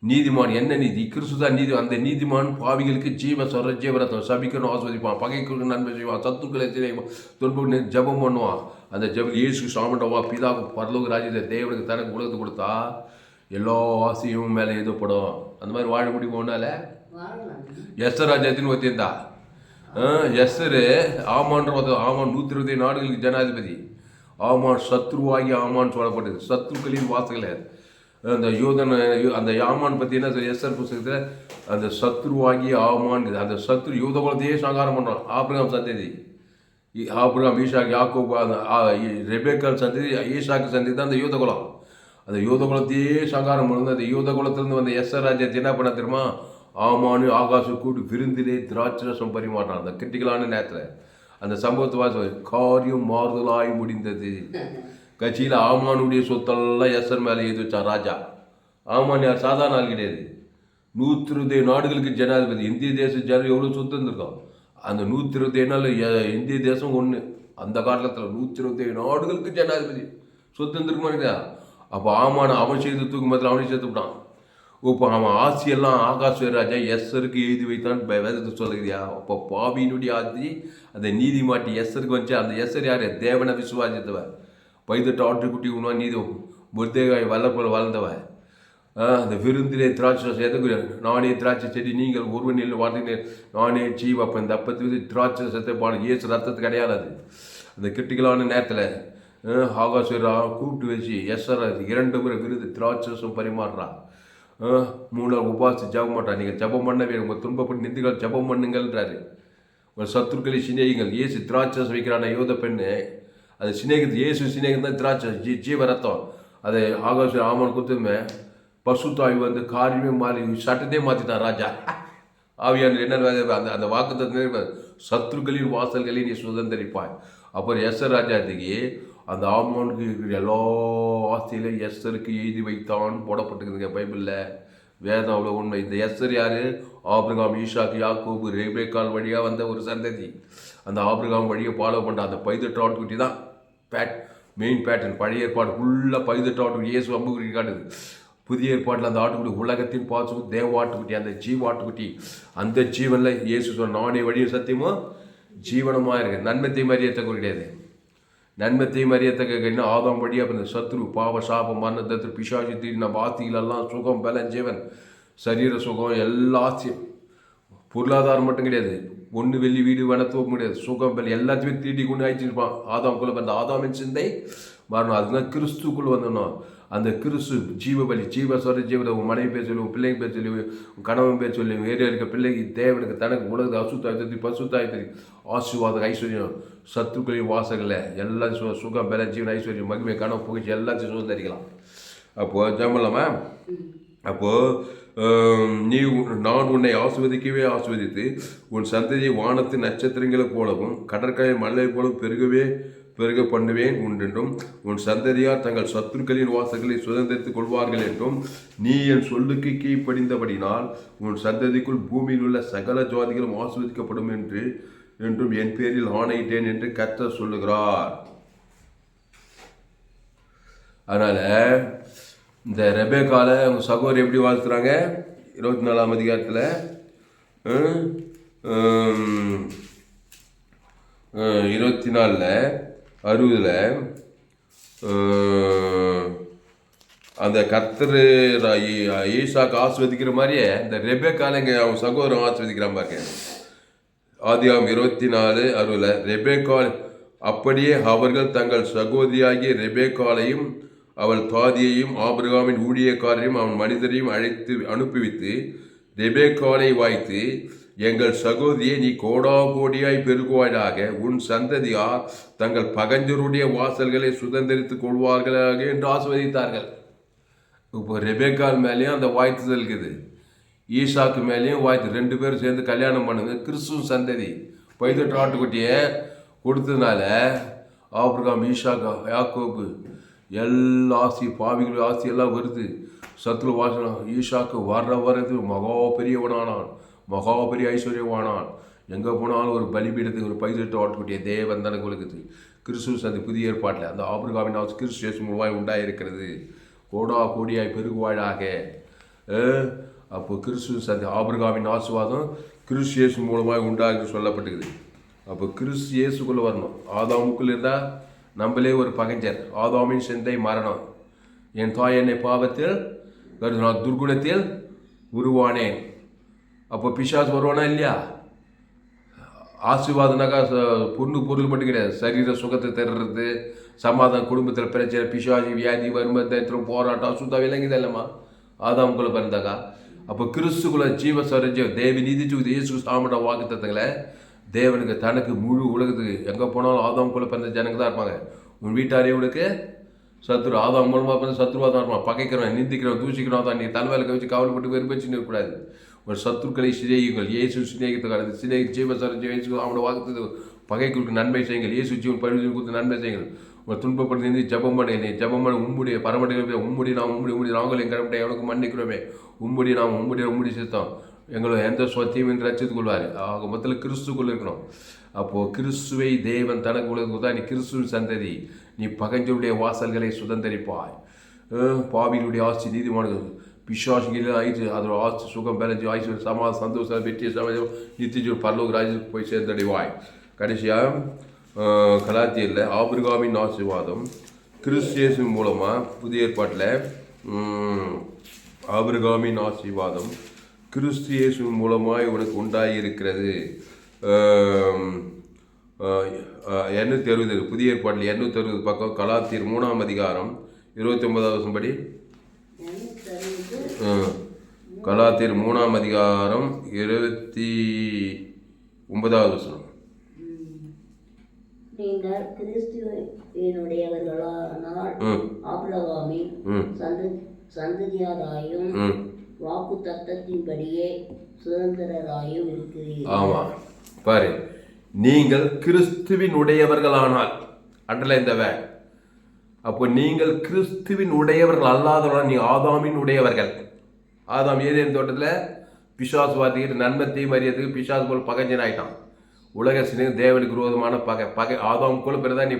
[SPEAKER 1] நீதிமான். என்ன நீதி? கிறிஸ்து தான் நீதி. அந்த நீதிமான் பாவிகளுக்கு ஜீவரத்தம் சபிக்கணும், ஆஸ்வதிப்பான், பகைக்கு நன்மை செய்வான், சத்துக்களை செய்வான், தொன்பு ஜபம் பண்ணுவான். அந்த ஜெபம் இயேசு சாமண்டவா பிதாவுக்கு பரலோக ராஜ்யத்தை தேவனுக்கு தனக்கு உலகத்தை கொடுத்தா எல்லா ஆசையும் மேலே எழுதப்படும். அந்த மாதிரி வாழ முடியுமா ஒன்றால்? எஸ்தர் ராஜ்யத்தின்னு ஒத்தியிருந்தா எஸ்தர் ஆமான்ற ஆமான் 120 நாடுகளுக்கு ஜனாதிபதி. ஆமான் சத்ருவாகி ஆமான் சொல்லப்பட்டது. சத்ருக்களின் வாசகலை அந்த யூதன் அந்த ஆமான் பற்றி என்ன எஸ்தர் புஸ்தகத்தில் அந்த சத்ருவாகி ஆமான் அந்த சத்ரு யூத குலத்தையே சங்காரம் பண்ணுறான். ஆபிரகாம் சந்ததி, ஆபிரகாம் ஈசாக் யாக்கோபு அந்த ரெபேக்கால் சந்ததி, ஈசாக்கு சந்ததி தான் அந்த யூத குலம். அந்த யூத குலத்தையே சங்காரம் பண்ணுது. அந்த யூத குலத்திலேருந்து வந்த எஸ்தர் ராஜ்யத்தை என்ன பண்ண தெரியுமா? ஆமானு ஆகாச கூட்டு விருந்திலே திராட்சரசம் பரிமாறினான். அந்த கிரிட்டிக்கலான நேரத்தில் அந்த சம்பவத்தை வாச காரியம் மாறுதலாய் முடிந்தது. கட்சியில் ஆமானுடைய சொத்தெல்லாம் எஸ்தர் மேலே எழுதி வச்சான் ராஜா. ஆமான் யார் சாதாரண ஆள் கிடையாது. 120 நாடுகளுக்கு ஜனாதிபதி. இந்திய தேச ஜனம் எவ்வளோ சொத்து இருந்திருக்கோம். அந்த 121 நாள் இந்திய தேசம் ஒன்று. அந்த காலத்தில் 121 நாடுகளுக்கு ஜனாதிபதி சொத்து இருந்திருக்குமா? அப்போ ஆமான அவன் செய்து தூக்கும் மத்தியில் அவனை சேர்த்து விட்டான். இப்போ அவன் ஆட்சியெல்லாம் ஆகாஷ் ராஜா எஸ்ஸருக்கு எழுதி வைத்தான் வேதத்தை சொல்லுகிறியா? அப்போ பாபியினுடைய ஆட்சி அந்த நீதி மாட்டி எஸ்ஸருக்கு வந்துச்சு. அந்த எஸ்ஸர் யார்? தேவனை விசுவாசித்தவன், 18 ஆட்டுக்குட்டி உண்மை நீதி முர்தேகாய் வல்லப்போல் வளர்ந்தவன். அந்த விருந்திலே திராட்சை எதுக்கு? நானே திராட்சை செடி, நீங்கள் ஒருவனில் வார்த்தை நானே ஜீவ். அப்போ இந்த அப்பத்து திராட்சை சத்தை பாடு இயேசு ரத்தத்து கிடையாது. அது அந்த கிரிட்டிக்கலான நேரத்தில் ஆகாஸ்வரா கூப்பிட்டு வச்சு எஸ்ஸர் 2 முறை விருது திராட்சம் பரிமாறுறான். 3 நாள் உபாசி ஜபம் மாட்டான். நீங்கள் ஜபம் பண்ணவே உங்கள் துன்பப்பட்டு நிந்திகள் ஜபம் பண்ணுங்கள்ன்றாரு. உங்கள் சத்துருக்களை சிநேகிங்கள். இயேசு திராட்சை வைக்கிறான யோத பெண்ணு அது சிநேகத்து இயேசு சிநேகம் தான் திராட்சை ஜீவ ரத்தம். அதை ஆகாஸ்வர ஆமான் கொடுத்துமே பசுத்தாய் வந்து காரியமே மாறி சட்டத்தையே மாற்றிட்டான் ராஜா. ஆவியான என்ன அந்த அந்த வாக்குத்தத்தை சத்துருக்களின் வாசல்களில் நீ சுதந்திரிப்பாய். அப்புறம் எஸ்ஸர் ராஜாத்துக்கு அந்த ஆமானுக்கு எல்லா ஆஸ்தியிலும் எஸ்ஸருக்கு எழுதி வைத்தான் போடப்பட்டிருக்குதுங்க பைபிளில். வேதம் அவ்வளோ உண்மை. இந்த எஸ்ஸர் யார்? ஆபிரகாம் ஈசாக்கு யாக்கோபு ரெபேக்கால் வழியாக வந்த ஒரு சந்ததி. அந்த ஆபிரகாம் வழியை ஃபாலோ பண்ணுற அந்த 18 ஆட்டுக்குட்டி தான் மெயின் பேட்டர்ன். பழைய ஏற்பாடு ஃபுல்லாக 18 ஆட்டுக்குட்டி இயேசு அம்புக்குட்டி காட்டுது. புதிய ஏற்பாட்டில் அந்த ஆட்டுக்குட்டி உலகத்தின் பாசம் தேவ ஆட்டுக்குட்டி, அந்த ஜீவ ஆட்டுக்குட்டி. அந்த ஜீவனில் இயேசு சொன்ன நானே வழியும் சத்தியமும் ஜீவனமாக இருக்கு. நன்மத்தையும் அறியத்தக்க கிடையாது. நன்மத்தையும் அறியத்தக்க என்ன? ஆதாம் வழியாக இந்த சத்ரு பாவ சாபம் மரணத்தை பிசாசி தீர் நம்ம ஆஸ்திகளெல்லாம் சுகம் பலன் ஜீவன் சரீர சுகம் எல்லா ஆஸ்தியும் பொருளாதாரம் மட்டும் கிடையாது. 1 வெள்ளி வீடு வனத்துவம் கிடையாது. சுகம் பலன் எல்லாத்தையுமே தீட்டி கொண்டு ஆயிடுச்சிருப்பான். ஆதாம்குள்ளே அந்த ஆதாமின் சிந்தை வரணும். அதுதான் கிறிஸ்துக்குள் வந்துடணும். அந்த கிறிஸ்து ஜீவபலி ஜீவஸ்வர ஜீவனை உன் மனைவி பேர் சொல்லி, உன் பிள்ளைங்க பேர் சொல்லி, உன் கணவன் பேர் சொல்லி, ஏரியா இருக்க பிள்ளைக்கு தேவனுக்கு தனக்கு உலகத்தை அசுத்தாயத்தி பசுத்தாயத்தி ஆசீர்வாதம் ஐஸ்வர்யம் சத்துருக்களின் வாசகங்களை எல்லாம் சுகம் பல ஜீவன் ஐஸ்வர்யம் மகிமை கனவு புகழ்ச்சி எல்லாத்தையும் சுதந்திரிக்கலாம். அப்போது ஜம்பலாமா? அப்போது நான் உன்னை ஆசிர்வதிக்கவே ஆசிர்வதித்து உன் சந்ததியை வானத்து நட்சத்திரங்களை போலவும் கடற்கரை மலை போலவும் பெருக பண்ணுவேன் உண்டென்றும் உன் சந்ததியார் தங்கள் சத்துருக்களின் வாசல்களை சுதந்திரித்துக் கொள்வார்கள் என்றும் நீ என் சொல்லுக்கு கீழ்ப்படிந்தபடினால் உன் சந்ததிக்குள் பூமியில் உள்ள சகல ஜாதிகளும் ஆசிர்வதிக்கப்படும் என்றும் என் பேரில் ஆணையிட்டேன் என்று கர்த்தர் சொல்லுகிறார். அதனால இந்த ரெபேக்கால அவங்க சகோதரி எப்படி வாழ்த்துறாங்க? 24ஆம் அதிகாரத்தில் 24:60 அந்த கர்த்தர் ஈசாக்கு ஆஸ்வதிக்கிற மாதிரியே இந்த ரெபேக்கால இங்கே அவங்க சகோதரம் ஆஸ்வதிக்கிற பாருங்க. ஆதியாகமம் 24:60 ரெபேக்கால் அப்படியே அவர்கள் தங்கள் சகோதரியாகிய ரெபேக்காலையும் அவள் தாதியையும் ஆபிரகாமின் ஊழியக்காரரையும் அவன் மனிதரையும் அனுப்பிவித்து ரெபேக்காலை வாய்த்து எங்கள் சகோதரியை நீ கோடாகோடியாய் பெருகுவாயாக, உன் சந்ததியார் தங்கள் பகஞ்சருடைய வாசல்களை சுதந்திரித்துக் கொள்வார்களாக என்று ஆஸ்வதித்தார்கள். இப்போ ரெபேக்கால் மேலேயும் அந்த வாய்த்துதல் இருக்குது, ஈசாக்கு மேலேயும் வாய்த்து 2 பேரும் சேர்ந்து கல்யாணம் பண்ணுங்க. கிறிஸ்துவ சந்ததி 18 ஆட்டுக்குட்டியை கொடுத்ததுனால ஆபிரகாம் ஈசாக்கு யாக்கோபு எல்லா ஆசி பாவிகள் ஆசி எல்லாம் வருது. சத்ரு வாசனம் ஈசாக்கு வர்றது மகா பெரியவனானான், மகா பெரிய ஐஸ்வர்யவானான். எங்கே போனாலும் ஒரு பலிபீடத்துக்கு ஒரு 18 ஆட்டுக்குட்டிய தேவன் தனக்கு கொடுக்குது. கிறிஸ்துவ சந்தி புதிய ஏற்பாட்டில் அந்த ஆபிரகாமின் ஆசை கிறிஸ்து இயேசு மூலமாய் உண்டாயிருக்கிறது. கோடாகோடியாய் பெருகுவாயாக. அப்போ கிறிஸ்துவ சந்தி ஆபிரகாமின் ஆசீர்வாதம் கிறிஸ்து இயேசு மூலமாய் உண்டாக சொல்லப்பட்டுக்குது. அப்போ கிறிஸ்து இயேசுக்குள்ளே வரணும். ஆதாமுக்குள்ளே இருந்தால் நம்மளே ஒரு பகைஞர். ஆதாமின் சிந்தை மரணம். என் தாய் என்னை பாவத்தில் நான் துர்குணத்தில் உருவானேன். அப்போ பிசாசு வருவானா இல்லையா? ஆசீர்வாதனாக்கா பொருள் மட்டும் கிடையாது, சரீர சுகத்தை தர்றது, சமாதானம், குடும்பத்தில் பிரச்சனை, பிசாசு, வியாதி, வறுமை, தரித்திரம், போராட்டம், அசுத்தம் விளங்குது இல்லைம்மா ஆதாமுக்குள்ளே பிறந்தாக்கா. அப்போ கிறிஸ்துக்குள்ள ஜீவ சரஞ்சம் தேவி நீதி இயேசு சாமட வாக்குத்தத்தங்களை தேவனுக்கு தனக்கு முழு உலகத்துக்கு எங்கே போனாலும் ஆதாமுக்குள்ளே பிறந்த ஜனங்க தான் இருப்பாங்க. உன் வீட்டாரியவனுக்கு சத்ரு, ஆதாம் மூலமாக பிறந்த சத்ருவாக தான் இருப்பான். பகைக்கிறவன், நிந்திக்கிறவன், தூசிக்கிறவன் தான். நீ தலைமையில் கவிச்சு கவலைப்பட்டு வெறுப்பச்சுன்னு இருக்கக்கூடாது. ஒரு சத்துருக்களை சிநேகிகள், இயேசு சிநேகித்துக்காரது சிநேகி ஜீவ சரஞ்சம் இயேசு அவனோட வாக்குத்தது பகைக்கு நன்மை செய்யுங்கள். இயேசு ஜீவன் பழுது கொடுத்து நன்மை செய்யுங்கள். உங்களை துன்பப்படுத்தி ஜபம் பண்ணி நீ ஜபம் பண்ண உம்முடைய பரமடைகளை உம்முடி நாம் உம்முடி நாங்கள் என் கடப்பட்டை எவனுக்கு மன்னிக்கிறோமே உம்முடி நாம் உம்முடி சித்தம் எங்களை எந்த சொத்தையும் ரச்சித்துக் கொள்வார். ஆக மொத்தத்தில் கிறிஸ்துக்குள்ள இருக்கணும். அப்போது கிறிஸ்துவை தேவன் தனக்கு உலகத்துக்கு தான் நீ கிறிஸ்துவின் சந்ததி, நீ பகைஞ்சருடைய வாசல்களை சுதந்திரிப்பாய். பாவியினுடைய ஆட்சி நீதிமானது பிசாசுகளில் ஆயிடுச்சு, அதோட ஆட்சி சுகம் பெறஞ்சு ஆயிடுச்சு, சமாதானம், சந்தோஷம், வெற்றி, சமயம், நித்திய பரலோக ராஜ்யத்துக்கு போய் சேர்ந்தடைவாய். கடைசியாக கலாத்தியரில் ஆபிரகாமின் ஆசீர்வாதம் கிறிஸ்து மூலமாக புதிய ஏற்பாட்டில் ஆபிரகாமின் ஆசீர்வாதம் கிறிஸ்து இயேசு மூலமாக உனக்கு உண்டாகியிருக்கிறது. 860 புதிய ஏற்பாட்டில் 860 பக்கம் கலாத்தியர் 3ஆம் அதிகாரம் 29வது படி. கலாத்தியர் 3ஆம் அதிகாரம் 29வது வசனம்.
[SPEAKER 2] நீங்கள் கிறிஸ்துவினுடையவர்களானால் ஆபிரகாமின் சந்ததியாராயும் வாக்கு தத்தத்தின்படியே சுதந்திரராயும் இருக்கிறீர்கள்.
[SPEAKER 1] ஆமாம், பாரு, நீங்கள் கிறிஸ்துவின் உடையவர்களானால் அண்டல இந்த வேட். அப்போ நீங்கள் கிறிஸ்துவின் உடையவர்கள் அல்லாதவர்கள். நீ ஆதாமின் உடையவர்கள். ஆதாம் ஏதேன் தோட்டத்தில் பிசாசு வார்த்தைக்கு நன்மத்தையும் மரியத்துக்கு பிசாசு போல் பகைஞ்சன் ஆயிட்டான். உலக சிநேகம் தேவனுக்கு விரோதமான பகை ஆதாமுக்குள்ள பிறதான் நீ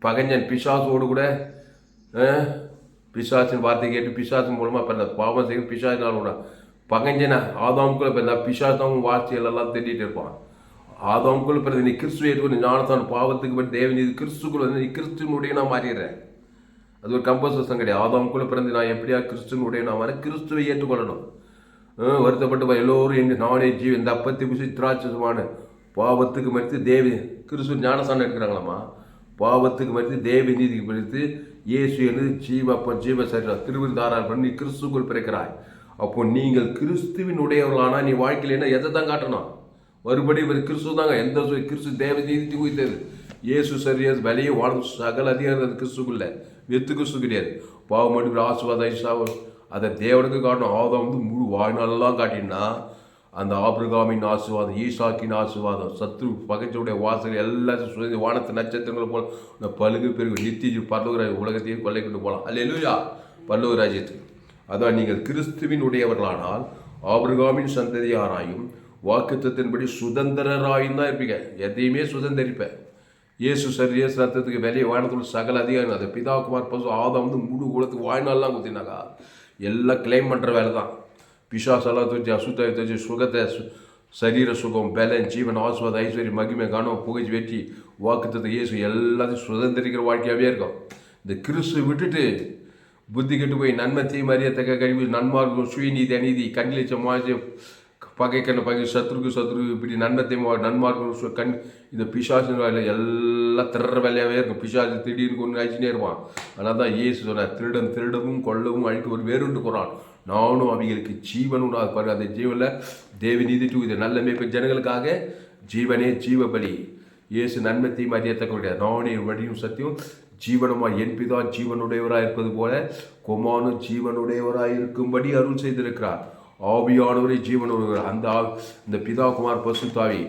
[SPEAKER 1] பகைஞ்சன் பிசாசோடு கூட பிசாசின் வார்த்தை கேட்டு பிசாசின் மூலமாக பிறந்த பாவம் செய்ய பிசாசினால் கூட பகைஞ்சன ஆதாமுக்குள்ள பிறந்தா பிசாசும் வார்த்தைகள் எல்லாம் தேடிட்டு இருப்பான். ஆதாமுக்குள்ள பிறந்த நீ கிறிஸ்துவ ஏற்றுக்கொண்டு ஞானத்தான் பாவத்துக்கு பற்றி தேவன் இது கிறிஸ்துக்குள்ள வந்து நீ கிறிஸ்துவனுடைய நான் மாறிடுறேன். அது ஒரு கம்பல்சன் கிடையாது. ஆதாமுக்குள்ள பிறந்து நான் எப்படியா கிறிஸ்துவனுடைய நான் மாறி கிறிஸ்துவை ஏற்றுக்கொள்ளணும். வருத்தப்பட்டு எல்லோரும் நானே ஜீவன் இந்த அப்பத்தி புசி திராட்சமான பாவத்துக்கு மறுத்து தேவி கிறிஸ்துவ ஞானசானம் எடுக்கிறாங்களாம்மா. பாவத்துக்கு மறுத்து தேவி நீதிக்கு பிடித்து இயேசு என்று ஜீவ சரீரம் திருவிருந்தாரால் பண்ணி கிறிஸ்துக்குள் பிறக்கிறாய். அப்போ நீங்கள் கிறிஸ்துவின் உடையவர்களானால் நீ வாழ்க்கையில் என்ன எதை தான் காட்டணும்? மறுபடி கிறிஸ்து தாங்க. எந்த கிறிஸ்து தேவ நீதி குறித்தது இயேசு சரியாது விலையை வாழ்ந்து சகல அதிகாரம் கிறிஸ்துக்குள்ள வெத்து கிறிஸ்து கிடையாது. பாவம் மறுபடி ஆசுவாதம் அதை தேவனுக்கு காட்டணும். ஆதாம் முழு வாழ்நாளெல்லாம் காட்டினா அந்த ஆபிரகாமின் ஆசீர்வாதம், ஈசாக்கின் ஆசீர்வாதம், சத்ரு பகைச்சவுடைய வாசல் எல்லாத்தையும் வானத்து நட்சத்திரங்களை போல பழுகு பெருகு நித்திய பரலோக உலகத்தையும் கொள்ளை கொண்டு போகலாம். அல்லேலூயா, பரலோக ராஜ்யத்துக்கு. அதான் நீங்கள் கிறிஸ்துவின் உடையவர்களானால் ஆபிரகாமின் சந்ததியாராயும் வாக்குத்தத்தின்படி சுதந்திரராயும் தான் இருப்பீங்க. எதையுமே சுதந்திரிப்பேன். இயேசு இயேசு ரத்தத்துக்கு வெளியே வானத்தோட சகல அதிகாரம் அதை பிதாகுமார் பசு ஆதாம் முழு குலத்துக்கு வாழ்நாள்லாம் குத்தினாக்கா எல்லாம் கிளைம் பண்ணுற வேலை தான். பிசாசெல்லாம் தூச்சி அசுத்தாய் தூச்சி சுகத்தை சரீர சுகம் பலன் ஜீவன் ஆசுவாத ஐஸ்வர்யம் மகிமை கனம் புகழ்ச்சி வெற்றி வாக்குத்தத்தை இயேசு எல்லாத்தையும் சுதந்திரிக்கிற வாழ்க்கையாகவே இருக்கும். இந்த கிறிஸ்து விட்டுட்டு புத்தி கெட்டு போய் நன்மை தீ மரியத்தக்க கழிவு நன்மார்க்கும் சுயநீதி அநீதி கண்ணிலிச்சம் மாசி பகை சத்ரு இப்படி நன்மத்தை நன்மார்க்கும் இந்த பிசாசு எல்லாம் திருற வேலையாகவே இருக்கும். பிசாசு திடீர்னு கொண்டு அழிச்சுனே இருப்பான். ஆனால் தான் இயேசு சொன்னார், திருடவும் கொள்ளவும் அழிக்க ஒரு வேறுண்டு போகிறான், நானும் அவங்களுக்கு ஜீவனும் பாரு. அந்த ஜீவனில் தேவி நீதிட்டு இது நல்ல மேய்ப்பு ஜனங்களுக்காக ஜீவனே ஜீவ பலி. இயேசு நன்மத்தையும் அறியத்தக்க முடியாது. நானே வழியும் சத்தியம் ஜீவனமா என் பிதா ஜீவனுடையவராக இருப்பது போல குமாரனும் ஜீவனுடையவராக இருக்கும்படி அருள் செய்திருக்கிறார். ஆவியானவரை ஜீவனுடையவர் அந்த இந்த பிதா குமார் பசுத்தாவி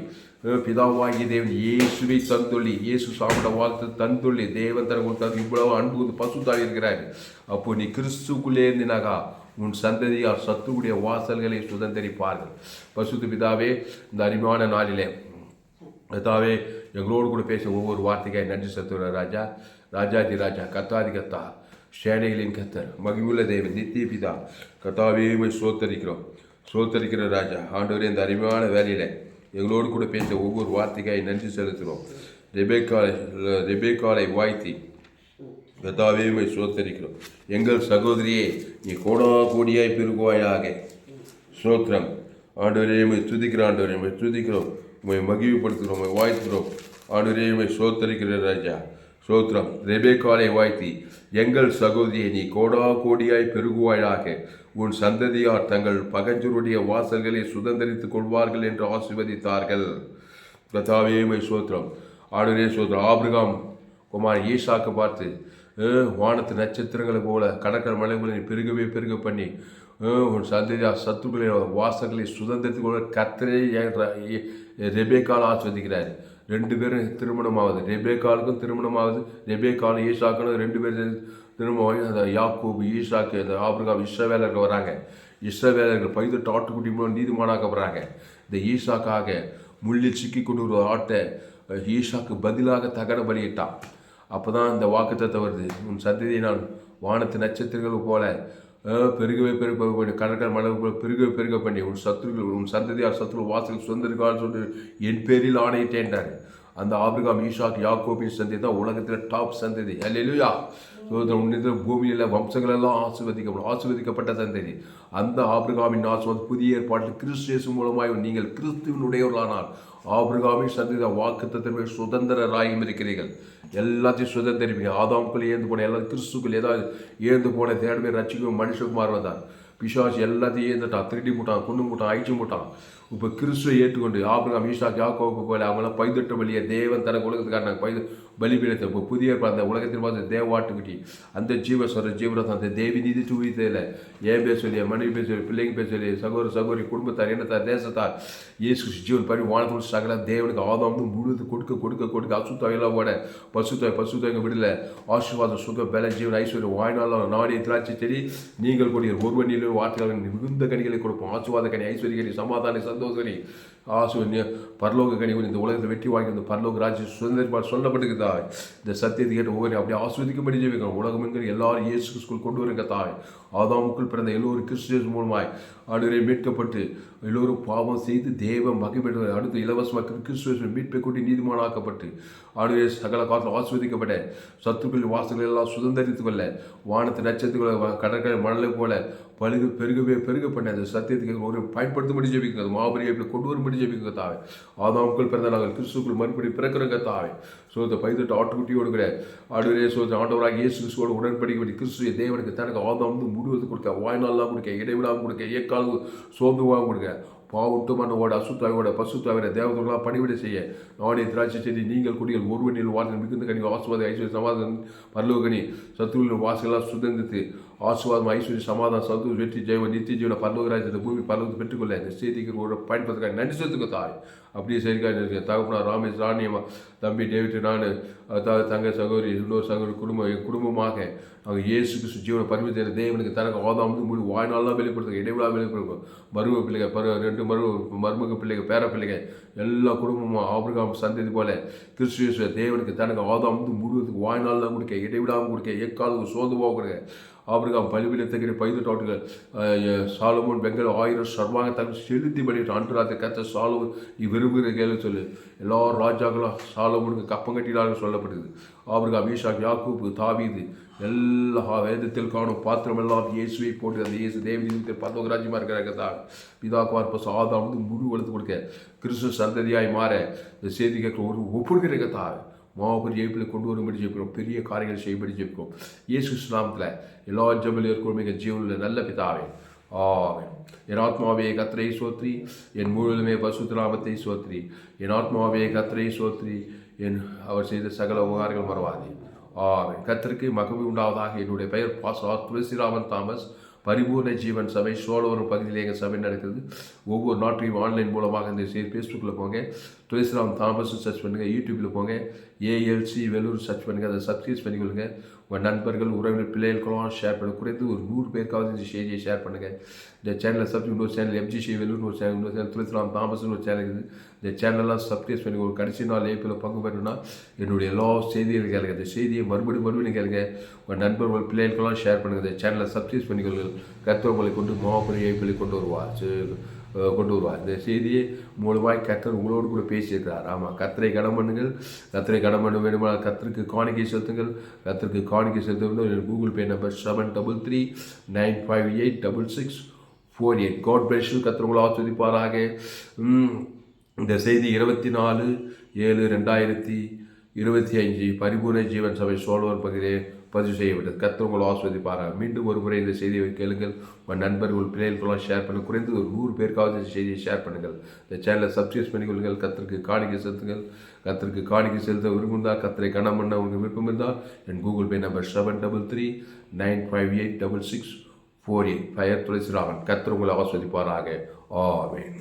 [SPEAKER 1] பிதாவாகிய தேவன் இயேசுவை தந்துள்ளி இயேசு சாப்பிட வாழ்த்து தந்துள்ளி தேவன் தர கொடுத்தாரு. இவ்வளவு அன்பு பசுத்தாவி இருக்கிறார். அப்போ நீ கிறிஸ்துக்குள்ளே இருந்தினாக்கா உன் சந்ததியார் சத்துடைய வாசல்களை சுதந்திரிப்பார்கள். பசுத்து பிதாவே, இந்த அருமையான நாளிலே கத்தாவே எங்களோடு கூட பேச ஒவ்வொரு வார்த்தைக்காய் நன்றி செலுத்துகிற ராஜா, ராஜாதி ராஜா, கத்தாதி கத்தா, சேனைகளின் கத்தர், மகிமுள்ள தேவன், நித்திய பிதா, கத்தாவே சோத்தரிக்கிற ராஜா. ஆண்டவரே, இந்த அருமையான வேலையில் எங்களோடு கூட பேச ஒவ்வொரு வார்த்தைக்காய் நன்றி செலுத்துகிறோம். ரெபேக்காலை வாழ்த்தி கர்த்தாவே உம்மை ஸ்தோத்தரிக்கிறோம். எங்கள் சகோதரியே நீ கோடியாய் பெருகுவாயாக. ஸ்தோத்திரம் ஆண்டவரே, உம்மை துதிக்கிறோம். ஆண்டவரே உம்மை துதிக்கிறோம், உம்மை மகிழ்வுபடுத்துகிறோம், உம்மை வாழ்த்துகிறோம். ஆண்டவரே உம்மை ஸ்தோத்தரிக்கிற ராஜா. ஸ்தோத்திரம். ரெபேக்காலை வாழ்த்தி எங்கள் சகோதரியை நீ கோடியாய் பெருகுவாயாக. உன் சந்ததியார் தங்கள் பகைஞருடைய வாசல்களை சுதந்திரித்துக் கொள்வார்கள் என்று ஆசீர்வதித்தார்கள். கர்த்தாவே உம்மை ஸ்தோத்திரம். ஆண்டவரே ஸ்தோத்திரம். ஆபிரகாம் குமார் ஈசாக்கு பார்த்து வானத்து நட்சத்திரங்களை போல கடற்கரை மலைகளை பெருக பண்ணி உன் சந்ததியார் சத்துக்களின் வாசல்களை சுதந்திரத்துக்கு கொள்ள கர்த்தரே ரெபேக்கால் ஆஸ்வதிக்கிறார். 2 பேரும் திருமணமாகுது. ரெபேக்காலுக்கும் திருமணமாகுது, ரெபேக்காலும் ஈசாக்கும் 2 பேரும் திருமணமாகி அந்த யாக்கோபு, ஈசாக்கு, அந்த ஆபிரகாம், இஸ்ரவேலர்கள் வராங்க. இஸ்ரவேலர்கள் 18 ஆட்டுக்குட்டி மூலம் நீதிமானாக்கப்படுறாங்க. இந்த ஈசாக்காக முள்ளில் சிக்கி கொண்டு ஒரு ஆட்டை ஈசாக்கு பதிலாக தகன பலியிட்டான். அப்போ தான் இந்த வாக்குத்தத்தம் வருது, உன் சந்ததியை நான் வானத்து நட்சத்திரங்கள் போல பெருகவே பண்ணி கடற்கரை மலை போல பெருக பண்ணி உன் சந்ததியார் சத்துரு வாசல் சுதந்திரிக்கான்னு சொல்லி என் பேரில் ஆணையிட்டேன்றாரு. அந்த ஆபிரகாம், ஈசாக், யாக்கோபின் சந்ததி தான் உலகத்தில் டாப் சந்ததி. அல்லேலூயா. உன்னில் பூமியில் வம்சங்களெல்லாம் ஆசீர்வதிக்கப்பட்ட சந்ததி. அந்த ஆபிரகாமின் ஆசீர்வாதம் புதிய ஏற்பாட்டில் கிறிஸ்து இயேசு மூலமாக நீங்கள் கிறிஸ்துவினுடையவர்களானால் ஆபிரகாமின் சந்ததி வாக்குத்தத்தத்தின் சுதந்திரராயும் இருக்கிறீர்கள். எல்லாத்தையும் சுதந்திரிப்பீங்க. ஆதாமுக்குள் ஏந்து போன எல்லாத்தையும் கிறிஸ்துக்குள் ஏதாவது ஏந்து போன தேடமே ரட்சிக்கும் மனுஷகுமார் வந்தார். பிசாசு எல்லாத்தையும் ஏந்துட்டான், திருடி மூட்டான், குண்டு மூட்டான், அழிச்சு மூட்டான். இப்போ கிறிஸ்துவை ஏற்றுக்கொண்டு ஆபிரகாம், ஈசாக், யாக்கோபு போல அவங்களாம் 18 பலியை தேவன் தனக்கு உலகத்துக்கான பலிபீடத்தை இப்போ புதிய அந்த உலகத்தில் பார்த்து தேவாட்டுக்குட்டி அந்த ஜீவரசம் அந்த தேவி நீதி தூவித்தையில் ஏன் பேர் சொல்லி, மனைவி பேர் சொல்லி, பிள்ளைங்க பேர் சொல்லி, சகோதரி குடும்பத்தார், இனத்தார், தேசத்தார், இயேசு ஜீவன் படி வானத்தோடு சகல தேவனுக்கு ஆதாம் முழுவது கொடுக்க அசுத்தாயெல்லாம் ஓட பசுத்தாய்ங்க விடல ஆசீர்வாதம், சுக, பல, ஜீவன், ஐஸ்வர்யம், வாய்நாள், நாடி, திராட்சை செடி நீங்கள் கூடிய ஒருவனில் வார்த்தைகள் மிகுந்த கனிகளை கொடுப்போம். ஆசீர்வாத கனி, ஐஸ்வர்ய கனி, சமாதான, சந்தோஷ கனி, பரலோக கனி இந்த உலகத்தில் வெற்றி வாங்கி இந்த பரலோக ராஜ்யம் சுதந்திரம் சொல்லப்பட்டுக்கு தாய். இந்த சத்தியத்தை கேட்டு ஒவ்வொரு அப்படியே ஆஸ்வதிக்கும்படி ஜெபிக்கிறோம். உலகம் என்கிற எல்லாரும் இயேசு கிறிஸ்துக்குள் கொண்டு வருங்க தாய். ஆதாமுக்குள் பிறந்த எல்லோரும் கிறிஸ்து மூலமாய் ஆண்டவரே மீட்கப்பட்டு எல்லோரும் பாவம் செய்து தேவ மகிழ்ச்சி அடுத்து இலவசமாக கிறிஸ்துவ மீட்பை கூட்டி நீதிமானாக்கப்பட்டு ஆண்டவரே சகல காலத்தில் ஆஸ்வதிக்கப்பட்ட சத்துக்களின் வாசல்கள் எல்லாம் சுதந்திரித்துக் கொள்ள வானத்து நட்சத்திரங்களை கடற்கரை மணலை போல பெருக பண்ண அந்த சத்தியத்துக்கு ஒரு பயன்படுத்தும்படி ஜெபிக்கிறது. மாபெரிய கொண்டு வரும்படி ஜெபிக்க தாவே. ஆதாமுக்குள் பிறந்த நாங்கள் கிறிஸ்துக்குள் மறுபடி பிறக்கிறங்க தாவே. சோத 18 ஆட்டுக்குட்டியோடு கூட ஆண்டவரே ஆண்டவராக இயேசு கிறிஸ்துவோடு உடன்படிக்கை கிறிஸ்துவ தேவனுக்கு தனக்கு ஆதாம் முழுவதும் கொடுக்க, வாய்நாள்லாம் கொடுக்க, இடைவிடாமல் கொடுக்க, ஏக்காலம் சோர்ந்துவாக கொடுக்க, பாவுட்டுமானோட அசுத்தாயோட பசுத்தாவிட தேவதெல்லாம் பணிவிட செய்ய நானே திராட்சை செடி நீங்கள் குடிகள் ஒருவனில் வாசல் மிகுந்த கனி ஆசுவாத ஐஸ்வர்ய சமாதானம் பரலோகனி சத்துருவின் வாசலாம் சுதந்திரத்து ஆசுவாதம் ஐஸ்வர்ய சமாதானம் சந்தோஷம் வெற்றி ஜெயவன் நித்திய ஜீவன பரலோகராஜ்யத்தை பூமி பரலோகத்தை பெற்றுக்கொள்ள இந்த செய்திக்கு ஒரு பயன்படுத்துக்காக நன்றி செலுத்துக்க தாய். அப்படியே சரிக்காக தகப்பனா ராமேஷ், ராணியம்மா, தம்பி டேவிட், நான் தங்க சகோதரி, இன்னொரு சகோதரி குடும்பமாக நாங்கள் இயேசு கிறிஸ்து ஜீவன பரிமித்த தேவனுக்கு தனக்கு ஆதாம் முழு வாய்நாள்லாம் வெளிப்படுத்துங்க, இடைவிழா வெளிப்படுத்தும். மருமக பிள்ளைங்க 2 மருமக பிள்ளைங்க, பேர பிள்ளைங்க எல்லா குடும்பமும் ஆபிரகாம் சந்ததி போல கிறிஸ்து தேவனுக்கு தனக்கு ஆதாம் முழுவதுக்கு வாய்நாள்லாம் கொடுக்க, இடைவிடாமல் கொடுக்க, எக்காலம் சோர்ந்து போக கொடுக்க. ஆபிரகாம் பலிபீடத்துக்கு 18 ஆட்டுகள் சாலமோன் வெங்கல் 1000 சர்வாங்க தங்க செலுத்தி பண்ணிட்டு அன்றாத கத்த சாலமோன் நீ விரும்புகிற கேள்வி சொல்லு. எல்லா ராஜாக்களும் சாலமோனுக்கு கப்பம் கட்டினார்கள் சொல்லப்படுது. ஆபிரகாம், ஈசாக், யாக்கூபு, தாவீது எல்லா வேதத்தில் காணும் பாத்திரம் எல்லாம் இயேசுவை போட்டு அந்த இயேசு தேவன் பரலோக ராஜ்யமாக இருக்கிறாங்க தான். பிதாக்குமார் பசு ஆதாம் முழு வளர்த்து கொடுக்க கிறிஸ்து சந்ததியாய் மாற இந்த செய்தி கேட்க ஒரு ஒப்புடுகிறங்க தான். மாபெரிய ஜெயிப்பில் கொண்டு வரும்படி ஜெயிக்கிறோம், பெரிய காரியங்கள் செய்யும்படி ஜெயிக்கிறோம். இயேசு நாமத்தில் எல்லா ஜெபலையும் இருக்கிறோம் மிக ஜீவனில் நல்ல பிதாவே. ஆமென். என் ஆத்மாவே கர்த்தரை சோத்ரி, என் முழுவதுமே பரிசுத்த நாமத்தை சோத்ரி. என் ஆத்மாவே கர்த்தரை சோத்ரி, அவர் செய்த சகல உபகாரங்கள் மறவாதே. ஆமென். கர்த்தருக்கு மகிமை உண்டாவதாக. என்னுடைய பெயர் பாஸ்டர் துளசிராமன் தாமஸ். பரிபூர்ண ஜீவன் சபை சோழவரம் பகுதியில் எங்கள் சபை நடக்குது. ஒவ்வொரு நாட்டையும் ஆன்லைன் மூலமாக இந்த ஃபேஸ்புக்கில் போங்க, துளசிராம் தாமஸ் சர்ச் பண்ணுங்கள். யூடியூப்பில் போங்க, ஏஎல்சி வெள்ளூர் சர்ச் பண்ணுங்கள். அதை சப்ஸ்கிரைப் பண்ணிக்கொள்ளுங்கள். உங்கள் நண்பர்கள், உறவினர், பிள்ளைகளுக்கெல்லாம் ஷேர் பண்ண, குறைந்து ஒரு 100 பேருக்காவது இந்த செய்தியை ஷேர் பண்ணுங்கள். இந்த சேனலை இன்னொரு சேனல் எம்ஜிசி வெள்ளூர் ஒரு சேனல், இன்னொரு சேனல் துளசிராம் தாமஸ்னு ஒரு சேனல் இருக்குது. இந்த சேனலெல்லாம் சப்ஸ்கிரைப் பண்ணி ஒரு கடைசி நாள் ஏப்பில் பங்கு பெறணும்னா என்னுடைய எல்லா செய்திகளும் கேளுங்க. இந்த செய்தியை மறுபடியும் கேளுங்க. உங்கள் நண்பர்கள், பிள்ளைகளுக்கெல்லாம் ஷேர் பண்ணுங்கள். இந்த சேனலை சப்ஸ்கிரைப் பண்ணிக்கொள்ளுங்கள். கர்த்தர் உங்களை கொண்டு மாபெரிய ஏப்பிலை கொண்டு வருவார். கொண்டு வருவார். இந்த செய்தியை மூலமாய் கர்த்தர் உங்களோடு கூட பேசியிருக்கிறார். ஆமாம், கர்த்தரை கனம் பண்ணுங்கள். கர்த்தரை கனம் பண்ண வேண்டுமானால் கர்த்தருக்கு காணிக்கை செலுத்துங்கள். கர்த்தருக்கு காணிக்கை செலுத்த Google Pay number 7339586648. God bless you. கர்த்தர் உங்களை ஆஸ்வதிப்பாராக. இந்த செய்தி 24/7/2025 பரிபூர்ண ஜீவன் சபை சோழவர் பகுதியிலே பதிவு செய்யப்பட்டது. கர்த்தர் உங்களை ஆஸ்வதிப்பாராக. மீண்டும் ஒரு முறை இந்த செய்தியை கேளுங்கள். உங்கள் நண்பர்கள் பிள்ளைகளுக்கெல்லாம் ஷேர் பண்ண, குறைந்தது ஒரு 100 பேருக்காவது இந்த செய்தியை ஷேர் பண்ணுங்கள். இந்த சேனலை சப்ஸ்கிரைப் பண்ணிக்கொள்ளுங்கள். கர்த்தருக்கு காணிக்கை செலுத்துங்கள். கர்த்தருக்கு காணிக்கை செலுத்த விருப்பம் இருந்தால், கர்த்தரை கனம் பண்ண உங்களுக்கு விருப்பம் இருந்தால் என் கூகுள் பே நம்பர் 7339586648. பெயர் துளசிராமன். கர்த்தர் உங்களை ஆஸ்வதிப்பாராக. ஆமென்.